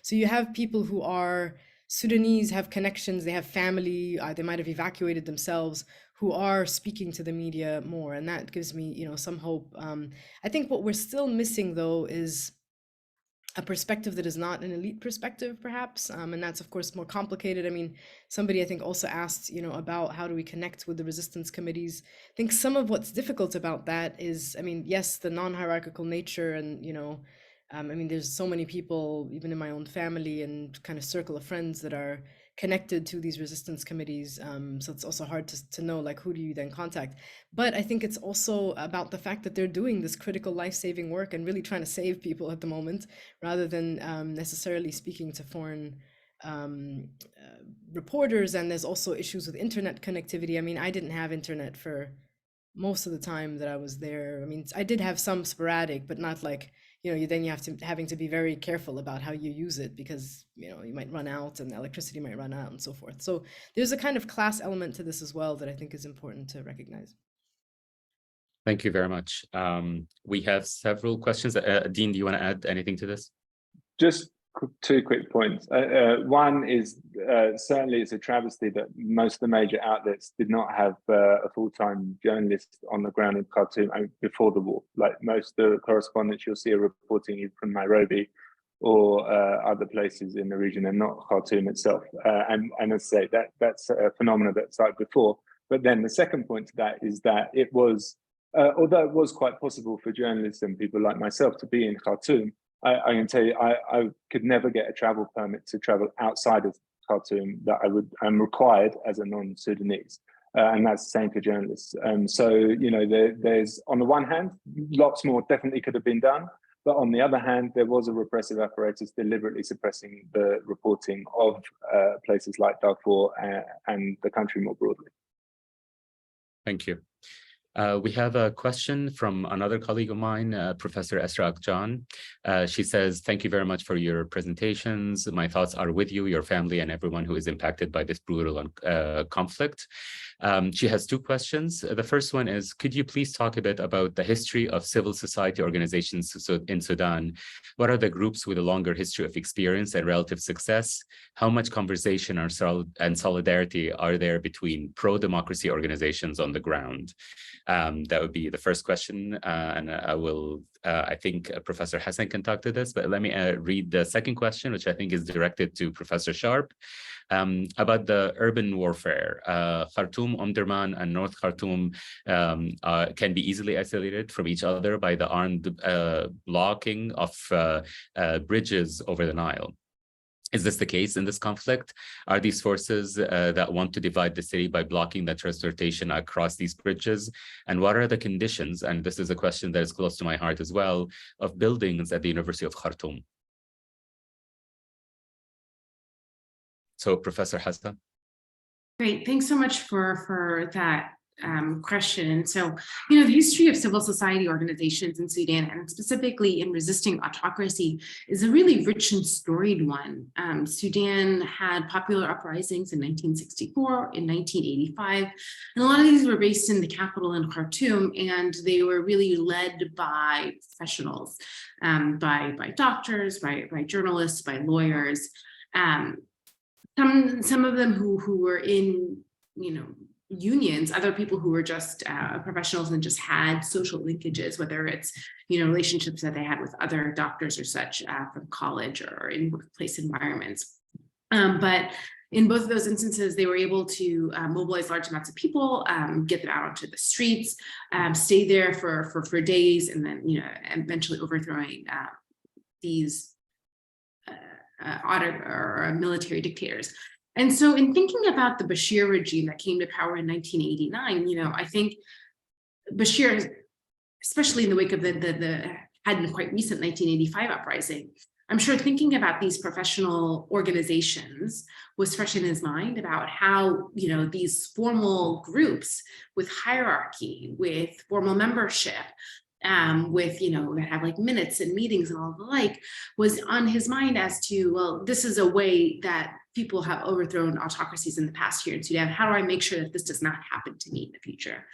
So you have people who are Sudanese, have connections, they have family, they might have evacuated themselves, who are speaking to the media more, and that gives me, you know, some hope. I think what we're still missing, though, is a perspective that is not an elite perspective, perhaps, and that's of course more complicated. I mean, somebody I think also asked, you know, about how do we connect with the resistance committees. I think some of what's difficult about that is, I mean, yes, the non-hierarchical nature, and you know, I mean, there's so many people, even in my own family and kind of circle of friends, that are connected to these resistance committees. So it's also hard to know, like, who do you then contact? But I think it's also about the fact that they're doing this critical life-saving work and really trying to save people at the moment, rather than necessarily speaking to foreign reporters. And there's also issues with internet connectivity. I mean, I didn't have internet for most of the time that I was there. I mean, I did have some sporadic, but not like, you know, then you have to having to be very careful about how you use it, because, you know, you might run out and the electricity might run out and so forth. So there's a kind of class element to this as well that I think is important to recognize. Thank you very much. We have several questions. Deen, do you want to add anything to this? Just two quick points. One is certainly it's a travesty that most of the major outlets did not have a full-time journalist on the ground in Khartoum before the war. Like most of the correspondents you'll see are reporting either from Nairobi or other places in the region, and not Khartoum itself. And as I say, that's a phenomenon that started before. But then the second point to that is that it was, although it was quite possible for journalists and people like myself to be in Khartoum, I can tell you, I could never get a travel permit to travel outside of Khartoum that I'm required as a non-Sudanese, and that's the same for journalists. So, you know, there's, on the one hand, lots more definitely could have been done, but on the other hand, there was a repressive apparatus deliberately suppressing the reporting of places like Darfur and the country more broadly. Thank you. We have a question from another colleague of mine, Professor Esra Akjan. She says, thank you very much for your presentations. My thoughts are with you, your family, and everyone who is impacted by this brutal conflict. She has two questions. The first one is, could you please talk a bit about the history of civil society organizations in Sudan? What are the groups with a longer history of experience and relative success? How much conversation and solidarity are there between pro-democracy organizations on the ground? That would be the first question, and I think Professor Hassan can talk to this, but let me read the second question, which I think is directed to Professor Sharp, about the urban warfare. Khartoum, Omdurman, and North Khartoum can be easily isolated from each other by the armed blocking of bridges over the Nile. Is this the case in this conflict? Are these forces that want to divide the city by blocking the transportation across these bridges? And what are the conditions, and this is a question that is close to my heart as well, of buildings at the University of Khartoum? So, Professor Hassan. Great, thanks so much for that question. So, you know, the history of civil society organizations in Sudan, and specifically in resisting autocracy, is a really rich and storied one. Sudan had popular uprisings in 1964, in 1985, and a lot of these were based in the capital in Khartoum, and they were really led by professionals, by doctors, by journalists, by lawyers. Some of them who were in, you know, unions, other people who were just professionals and just had social linkages, whether it's, you know, relationships that they had with other doctors or such from college or in workplace environments. But in both of those instances, they were able to mobilize large amounts of people, get them out onto the streets, stay there for days, and then, you know, eventually overthrowing these military dictators. And so in thinking about the Bashir regime that came to power in 1989, you know, I think Bashir especially in the wake of the hadn't quite recent 1985 uprising, I'm sure thinking about these professional organizations was fresh in his mind about how, these formal groups with hierarchy, with formal membership, with, that have like minutes and meetings and all the like, was on his mind as to, well, this is a way that people have overthrown autocracies in the past here in Sudan. How do I make sure that this does not happen to me in the future?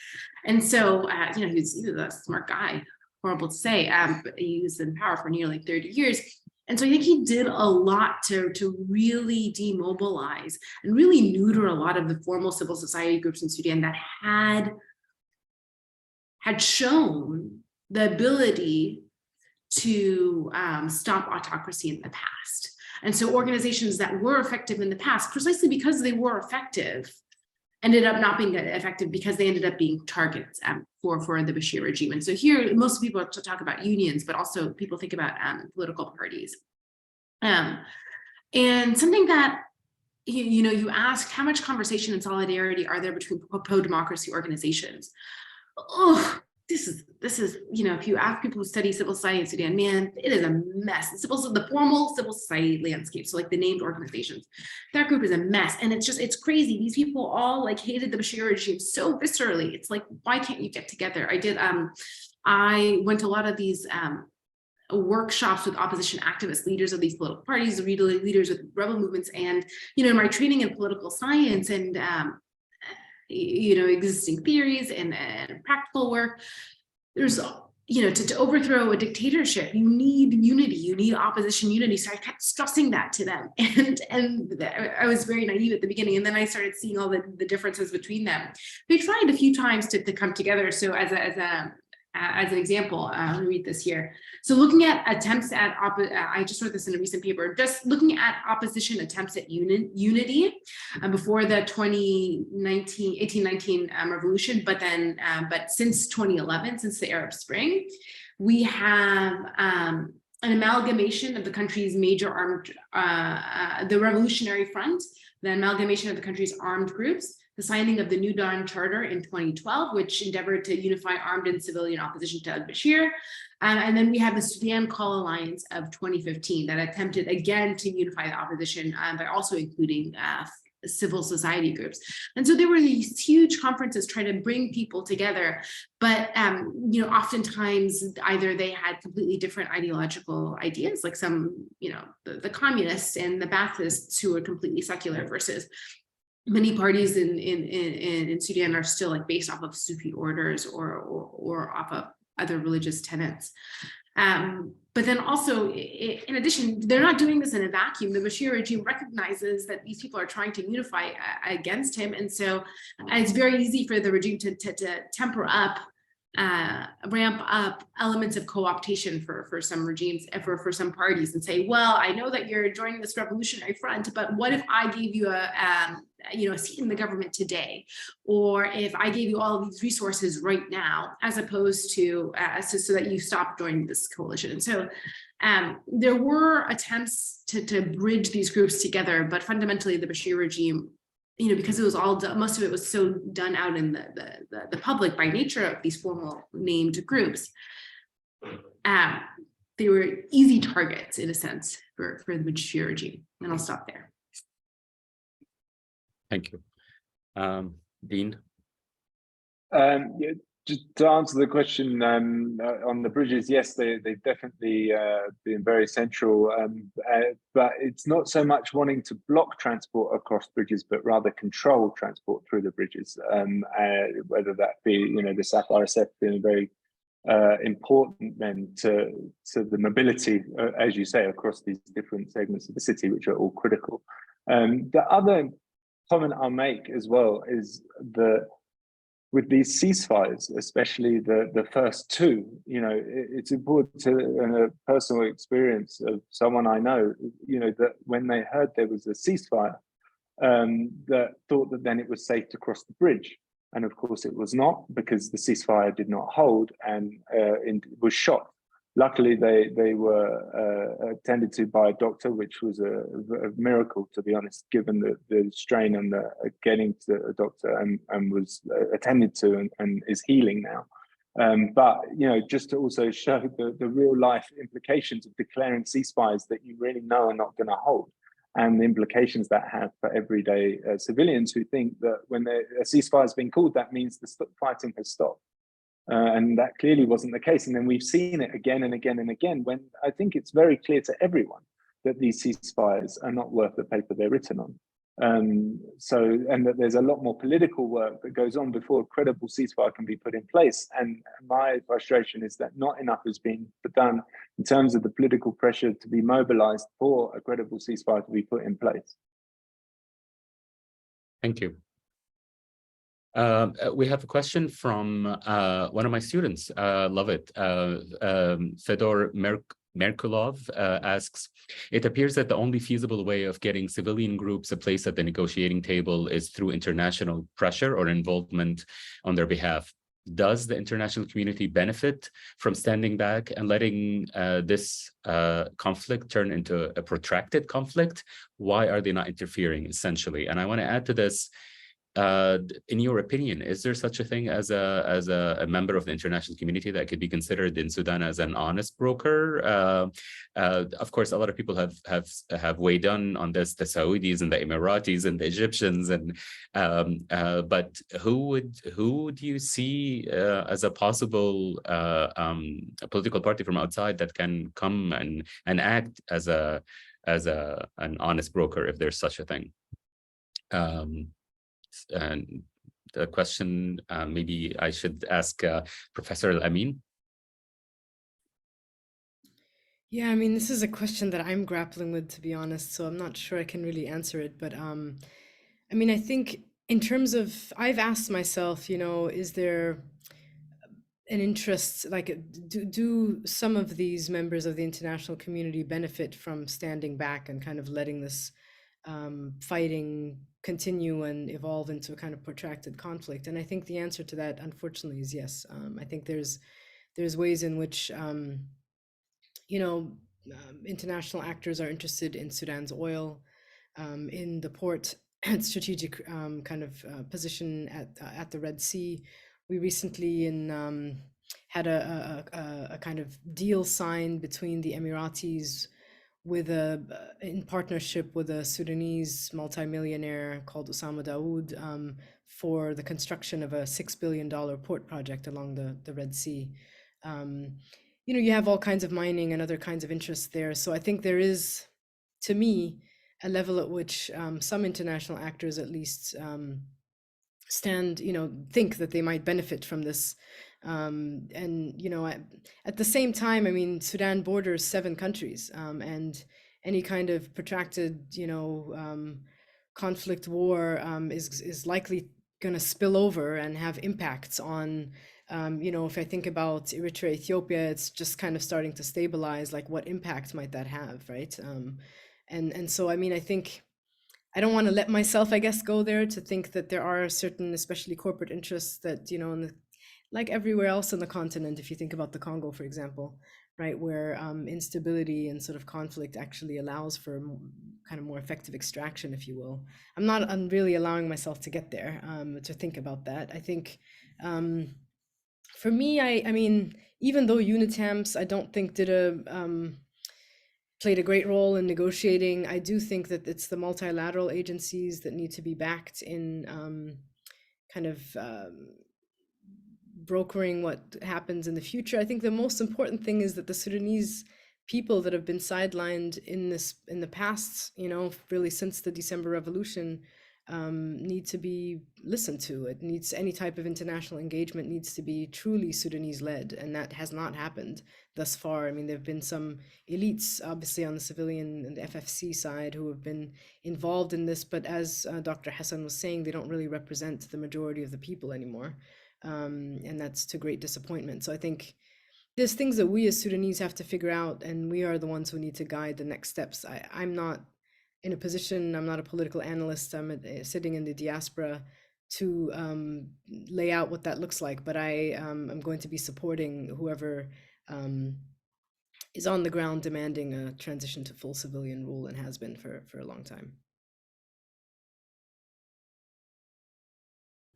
And so, he was a smart guy, horrible to say, but he was in power for nearly 30 years. And so I think he did a lot to really demobilize and really neuter a lot of the formal civil society groups in Sudan that had shown the ability to stop autocracy in the past. And so organizations that were effective in the past, precisely because they were effective, ended up not being effective because they ended up being targets for the Bashir regime. And so here, most people talk about unions, but also people think about political parties. And something that, you ask, how much conversation and solidarity are there between pro-democracy organizations? Oh, this is, if you ask people who study civil society in Sudan, man, it is a mess. The formal civil society landscape, so like the named organizations, that group is a mess. And it's crazy. These people all like hated the Bashir regime so viscerally. It's like, why can't you get together? I went to a lot of these workshops with opposition activists, leaders of these political parties, leaders with rebel movements. And, in my training in political science and, existing theories and practical work, there's, to overthrow a dictatorship, you need unity, you need opposition unity. So I kept stressing that to them. And I was very naive at the beginning. And then I started seeing all the differences between them. They tried a few times to come together. So as an example, let me read this here. So looking at attempts at, I just wrote this in a recent paper, just looking at opposition attempts at unity before the 1819 revolution, but since 2011, since the Arab Spring, we have an amalgamation of the country's major armed, the Revolutionary Front, the amalgamation of the country's armed groups, the signing of the New Dawn Charter in 2012, which endeavored to unify armed and civilian opposition to al-Bashir. And then we have the Sudan Call Alliance of 2015 that attempted again to unify the opposition by also including civil society groups. And so there were these huge conferences trying to bring people together, but oftentimes either they had completely different ideological ideas, like some, the communists and the Baathists who were completely secular, versus many parties in Sudan are still like based off of Sufi orders or off of other religious tenets. But then also, in addition, they're not doing this in a vacuum. The Bashir regime recognizes that these people are trying to unify against him. And so it's very easy for the regime to temper up, ramp up elements of co-optation for some regimes, for some parties, and say, well, I know that you're joining this revolutionary front, but what if I gave you a seat in the government today, or if I gave you all of these resources right now, as opposed to so that you stop joining this coalition. And so there were attempts to bridge these groups together, but fundamentally the Bashir regime, because it was all done, most of it was so done out in the public by nature of these formal named groups, they were easy targets in a sense for the Bashir regime. And I'll stop there. Thank you. Deen? Just to answer the question on the bridges, yes, they've definitely been very central, but it's not so much wanting to block transport across bridges, but rather control transport through the bridges, whether that be, the SAF RSF being very important then to the mobility, as you say, across these different segments of the city, which are all critical. The other comment I'll make as well is that with these ceasefires, especially the first two, it's important to, in a personal experience of someone I know, that when they heard there was a ceasefire, that thought that then it was safe to cross the bridge. And of course it was not, because the ceasefire did not hold and it was shot. Luckily, they were attended to by a doctor, which was a miracle, to be honest, given the strain on getting to a doctor, and was attended to and is healing now. But just to also show the real life implications of declaring ceasefires that you really know are not going to hold, and the implications that have for everyday civilians who think that when a ceasefire has been called, that means the fighting has stopped. And that clearly wasn't the case. And then we've seen it again and again and again, when I think it's very clear to everyone that these ceasefires are not worth the paper they're written on. And that there's a lot more political work that goes on before a credible ceasefire can be put in place. And my frustration is that not enough has been done in terms of the political pressure to be mobilized for a credible ceasefire to be put in place. Thank you. We have a question from one of my students. Love it. Fedor Merkulov asks, it appears that the only feasible way of getting civilian groups a place at the negotiating table is through international pressure or involvement on their behalf. Does the international community benefit from standing back and letting this conflict turn into a protracted conflict? Why are they not interfering, essentially? And I want to add to this, in your opinion, is there such a thing as a member of the international community that could be considered in Sudan as an honest broker? Of course, a lot of people have weighed on this, the Saudis and the Emiratis and the Egyptians, and but who do you see as a possible political party from outside that can come and act as an honest broker, if there's such a thing? And the question, maybe I should ask Professor Elamin. Yeah, I mean, this is a question that I'm grappling with, to be honest, so I'm not sure I can really answer it. But I mean, I think in terms of, I've asked myself, is there an interest, like, do some of these members of the international community benefit from standing back and kind of letting this fighting continue and evolve into a kind of protracted conflict? And I think the answer to that, unfortunately, is yes. I think there's ways in which international actors are interested in Sudan's oil, in the port and strategic kind of position at the Red Sea. We recently had a kind of deal signed between the Emiratis in partnership with a Sudanese multimillionaire called Osama Dawood, for the construction of a $6 billion port project along the Red Sea. You have all kinds of mining and other kinds of interests there. So I think there is, to me, a level at which some international actors at least think that they might benefit from this. At the same time, I mean, Sudan borders 7 countries, and any kind of protracted, conflict, war is likely going to spill over and have impacts on, if I think about Eritrea, Ethiopia, it's just kind of starting to stabilize. Like, what impact might that have, right? And so, I mean, I think I don't want to let myself, I guess, go there to think that there are certain, especially corporate interests that, like everywhere else on the continent, if you think about the Congo, for example, right, where instability and sort of conflict actually allows for kind of more effective extraction, if you will. I'm really allowing myself to get there, to think about that. I think for me, I mean, even though UNITAMS, I don't think played a great role in negotiating, I do think that it's the multilateral agencies that need to be backed in kind of brokering what happens in the future. I think the most important thing is that the Sudanese people that have been sidelined in the past, really since the December Revolution, need to be listened to. Any type of international engagement needs to be truly Sudanese led, and that has not happened thus far. I mean, there have been some elites, obviously, on the civilian and the FFC side who have been involved in this, but as Dr. Hassan was saying, they don't really represent the majority of the people anymore. And that's to great disappointment. So I think there's things that we as Sudanese have to figure out, and we are the ones who need to guide the next steps. I'm not in a position, I'm not a political analyst, I'm sitting in the diaspora to lay out what that looks like, but I'm going to be supporting whoever is on the ground demanding a transition to full civilian rule, and has been for a long time.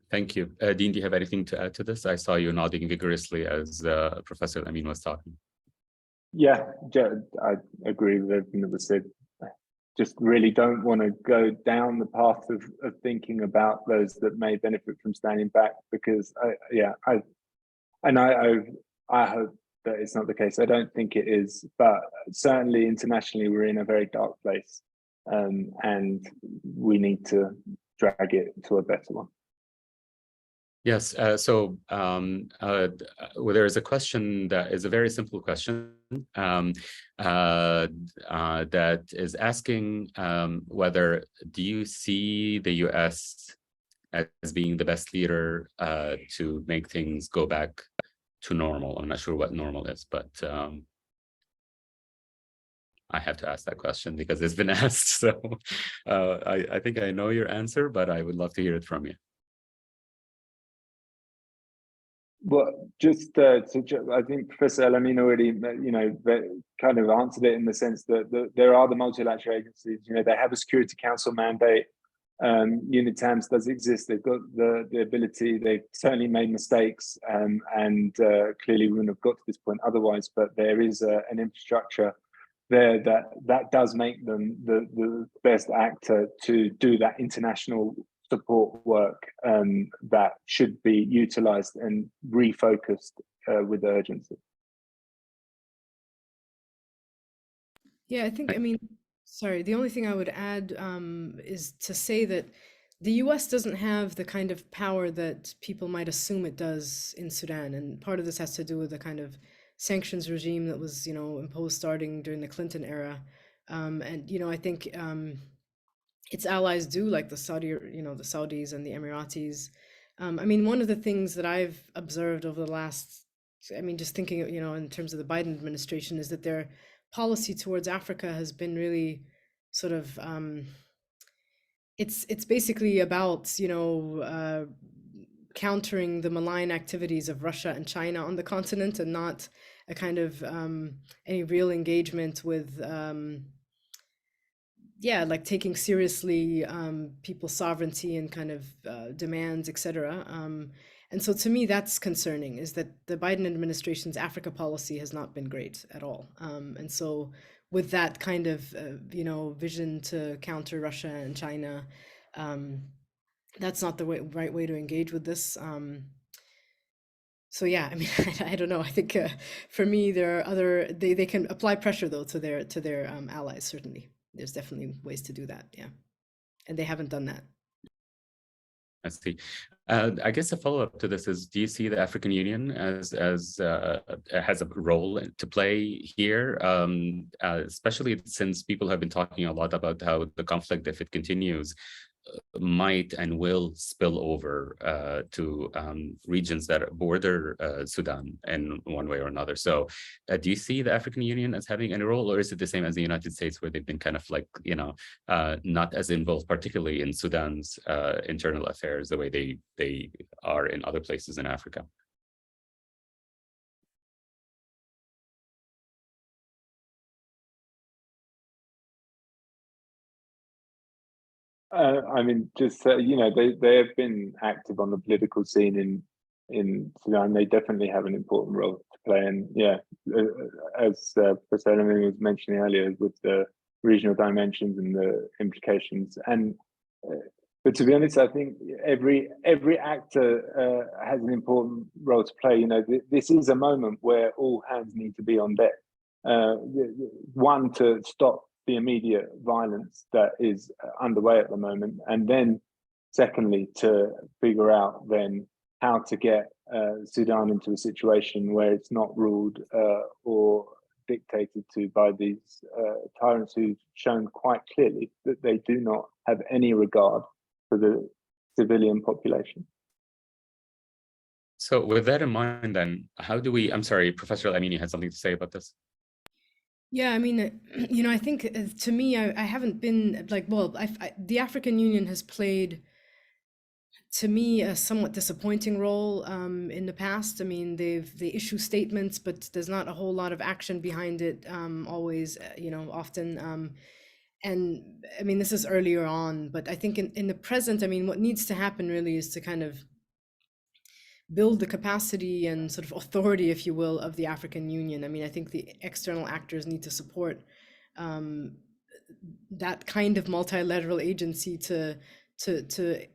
Thank you. Dean, do you have anything to add to this? I saw you nodding vigorously as Professor Elamin was talking. Yeah, I agree with everything that was said. Just really don't want to go down the path of thinking about those that may benefit from standing back, because I hope that it's not the case. I don't think it is, but certainly internationally we're in a very dark place, and we need to drag it to a better one. Yes, well, there is a question that is a very simple question that is asking whether do you see the US as being the best leader to make things go back to normal? I'm not sure what normal is, but I have to ask that question because it's been asked. So I think I know your answer, but I would love to hear it from you. Well, I think Professor Elamin already, kind of answered it in the sense that there are the multilateral agencies. They have a Security Council mandate. UNITAMS does exist. They've got the ability. They've certainly made mistakes, and clearly we wouldn't have got to this point otherwise. But there is an infrastructure there that does make them the best actor to do that international support work that should be utilized and refocused with urgency. Yeah, I think, sorry, the only thing I would add is to say that the US doesn't have the kind of power that people might assume it does in Sudan. And part of this has to do with the kind of sanctions regime that was, imposed starting during the Clinton era. And, I think its allies do, like the Saudis and the Emiratis. One of the things that I've observed over the last, just thinking, in terms of the Biden administration, is that their policy towards Africa has been really sort of, it's basically about, countering the malign activities of Russia and China on the continent, and not a kind of any real engagement with, like taking seriously people's sovereignty and kind of demands, etc. And so to me, that's concerning, is that the Biden administration's Africa policy has not been great at all. And so with that kind of, vision to counter Russia and China, that's not the right way to engage with this. So yeah, I don't know. I think for me, there are they can apply pressure though to their allies. Certainly, there's definitely ways to do that. Yeah, and they haven't done that. I see. I guess a follow-up to this is: do you see the African Union as has a role to play here, especially since people have been talking a lot about how the conflict, if it continues, might and will spill over to regions that border Sudan in one way or another. So do you see the African Union as having any role, or is it the same as the United States, where they've been kind of like, not as involved, particularly in Sudan's internal affairs, the way they are in other places in Africa? They have been active on the political scene in Sudan. They definitely have an important role to play. And as Professor Elamin was mentioning earlier, with the regional dimensions and the implications. But to be honest, I think every actor has an important role to play. This is a moment where all hands need to be on deck. One, to stop the immediate violence that is underway at the moment, and then secondly, to figure out then how to get Sudan into a situation where it's not ruled or dictated to by these tyrants who've shown quite clearly that they do not have any regard for the civilian population. So with that in mind, then, how do we, I'm sorry, Professor Elamin, you had something to say about this? Yeah, I think to me, I haven't been the African Union has played, to me, a somewhat disappointing role in the past. They issue statements, but there's not a whole lot of action behind it always, often. And this is earlier on, but I think in the present, what needs to happen really is to kind of build the capacity and sort of authority, if you will, of the African Union. I mean, I think the external actors need to support that kind of multilateral agency to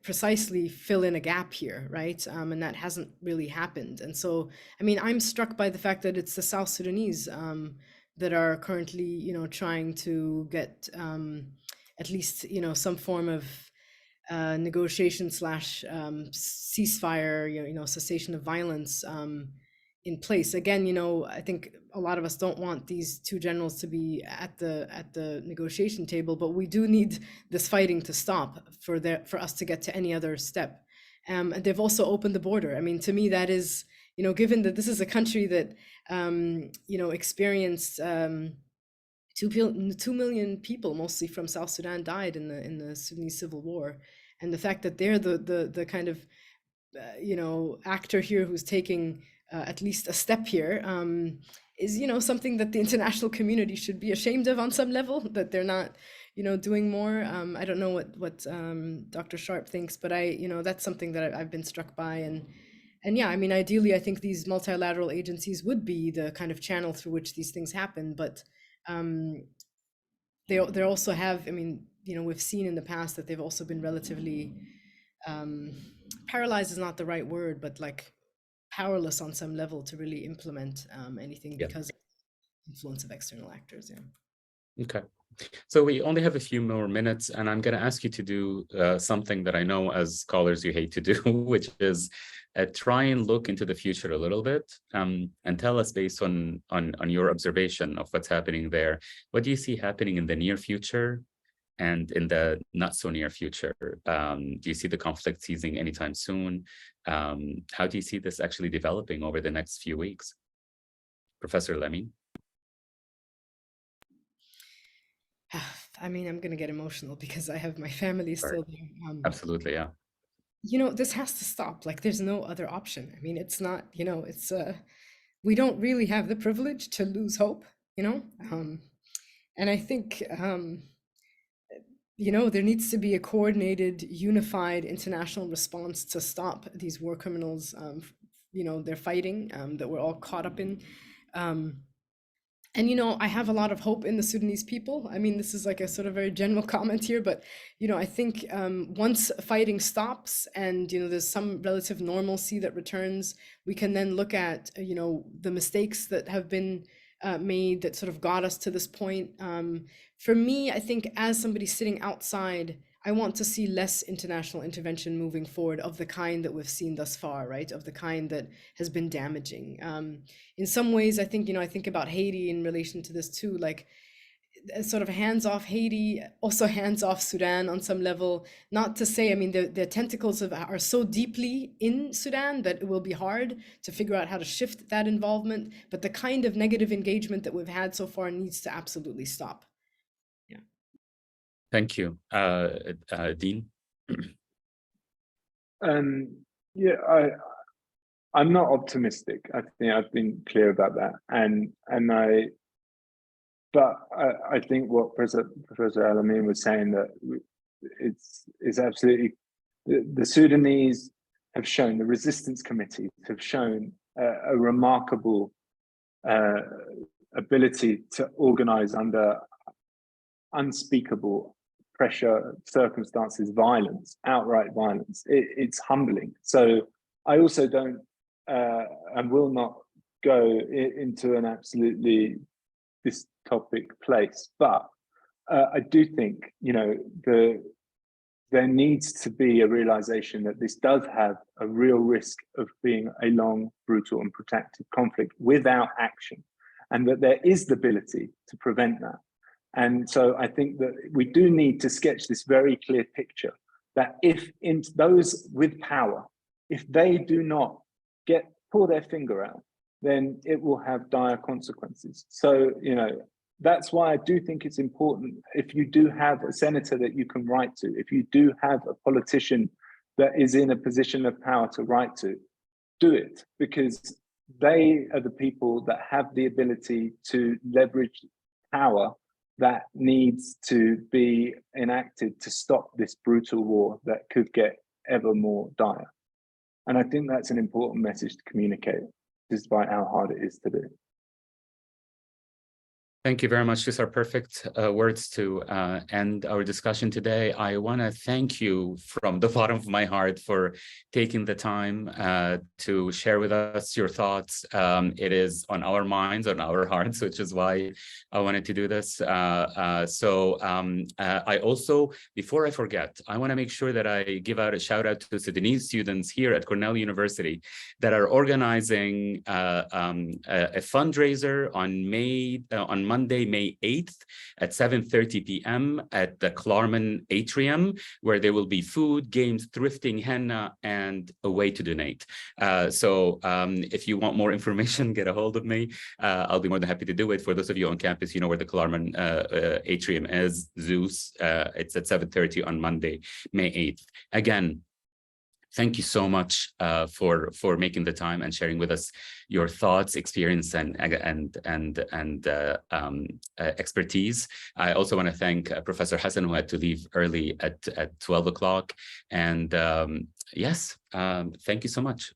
precisely fill in a gap here, right? And that hasn't really happened. And so, I mean, I'm struck by the fact that it's the South Sudanese that are currently, you know, trying to get at least, you know, some form of negotiation slash ceasefire, you know, cessation of violence in place. Again, you know, I think a lot of us don't want these two generals to be at the negotiation table, but we do need this fighting to stop for us to get to any other step. And they've also opened the border. I mean, to me, that is, you know, given that this is a country that you know, experienced 2 million people, mostly from South Sudan, died in the Sudanese civil war, and the fact that they're the kind of you know, actor here who's taking at least a step here is, you know, something that the international community should be ashamed of on some level, that they're not, you know, doing more. I don't know what Dr. Sharp thinks, but you know, that's something that I've been struck by. And yeah, I mean, ideally, I think these multilateral agencies would be the kind of channel through which these things happen, but they also have, I mean, you know, we've seen in the past that they've also been relatively paralyzed is not the right word, but like powerless on some level to really implement anything because of the influence of external actors. Yeah. Okay. So we only have a few more minutes, and I'm going to ask you to do something that I know as scholars you hate to do, which is try and look into the future a little bit and tell us, based on your observation of what's happening there, what do you see happening in the near future and in the not so near future? Do you see the conflict ceasing anytime soon? How do you see this actually developing over the next few weeks? Professor Elamin? I mean, I'm going to get emotional because I have my family still there. Absolutely, yeah. You know, this has to stop. Like, there's no other option. I mean, it's not, you know, it's, we don't really have the privilege to lose hope, you know? And I think, you know, there needs to be a coordinated, unified international response to stop these war criminals, you know, they're fighting, that we're all caught up in. And, you know, I have a lot of hope in the Sudanese people. I mean, this is like a sort of very general comment here, but, you know, I think once fighting stops and, you know, there's some relative normalcy that returns, we can then look at, you know, the mistakes that have been made that sort of got us to this point. For me, I think as somebody sitting outside, I want to see less international intervention moving forward of the kind that we've seen thus far, right? Of the kind that has been damaging. In some ways, I think, you know, I think about Haiti in relation to this too, like sort of hands off Haiti, also hands off Sudan on some level. Not to say, I mean, the tentacles are so deeply in Sudan that it will be hard to figure out how to shift that involvement, but the kind of negative engagement that we've had so far needs to absolutely stop. Thank you. Deen? Yeah, I'm not optimistic. I think I've been clear about that, but I think what Professor Elamin was saying, that it's absolutely, the Sudanese have shown, the resistance committees have shown a remarkable ability to organize under unspeakable pressure, circumstances, violence, outright violence. It's humbling. So I also don't and will not go into an absolutely dystopic place, but I do think, you know, there needs to be a realization that this does have a real risk of being a long, brutal and protracted conflict without action, and that there is the ability to prevent that. And so I think that we do need to sketch this very clear picture that if those with power, if they do not pull their finger out, then it will have dire consequences. So, you know, that's why I do think it's important, if you do have a senator that you can write to, if you do have a politician that is in a position of power to write to, do it, because they are the people that have the ability to leverage power that needs to be enacted to stop this brutal war that could get ever more dire. And I think that's an important message to communicate, despite how hard it is to do. Thank you very much. These are perfect words to end our discussion today. I want to thank you from the bottom of my heart for taking the time to share with us your thoughts. It is on our minds, on our hearts, which is why I wanted to do this. I also, before I forget, I want to make sure that I give out a shout out to Sudanese students here at Cornell University that are organizing a fundraiser on Monday, May 8th at 7:30 p.m. at the Klarman Atrium, where there will be food, games, thrifting, henna, and a way to donate. If you want more information, get a hold of me. I'll be more than happy to do it. For those of you on campus, you know where the Klarman Atrium is, Zeus. It's at 7:30 on Monday, May 8th. Again, thank you so much for making the time and sharing with us your thoughts, experience, and expertise. I also want to thank Professor Hassan, who had to leave early at 12 o'clock. And yes, thank you so much.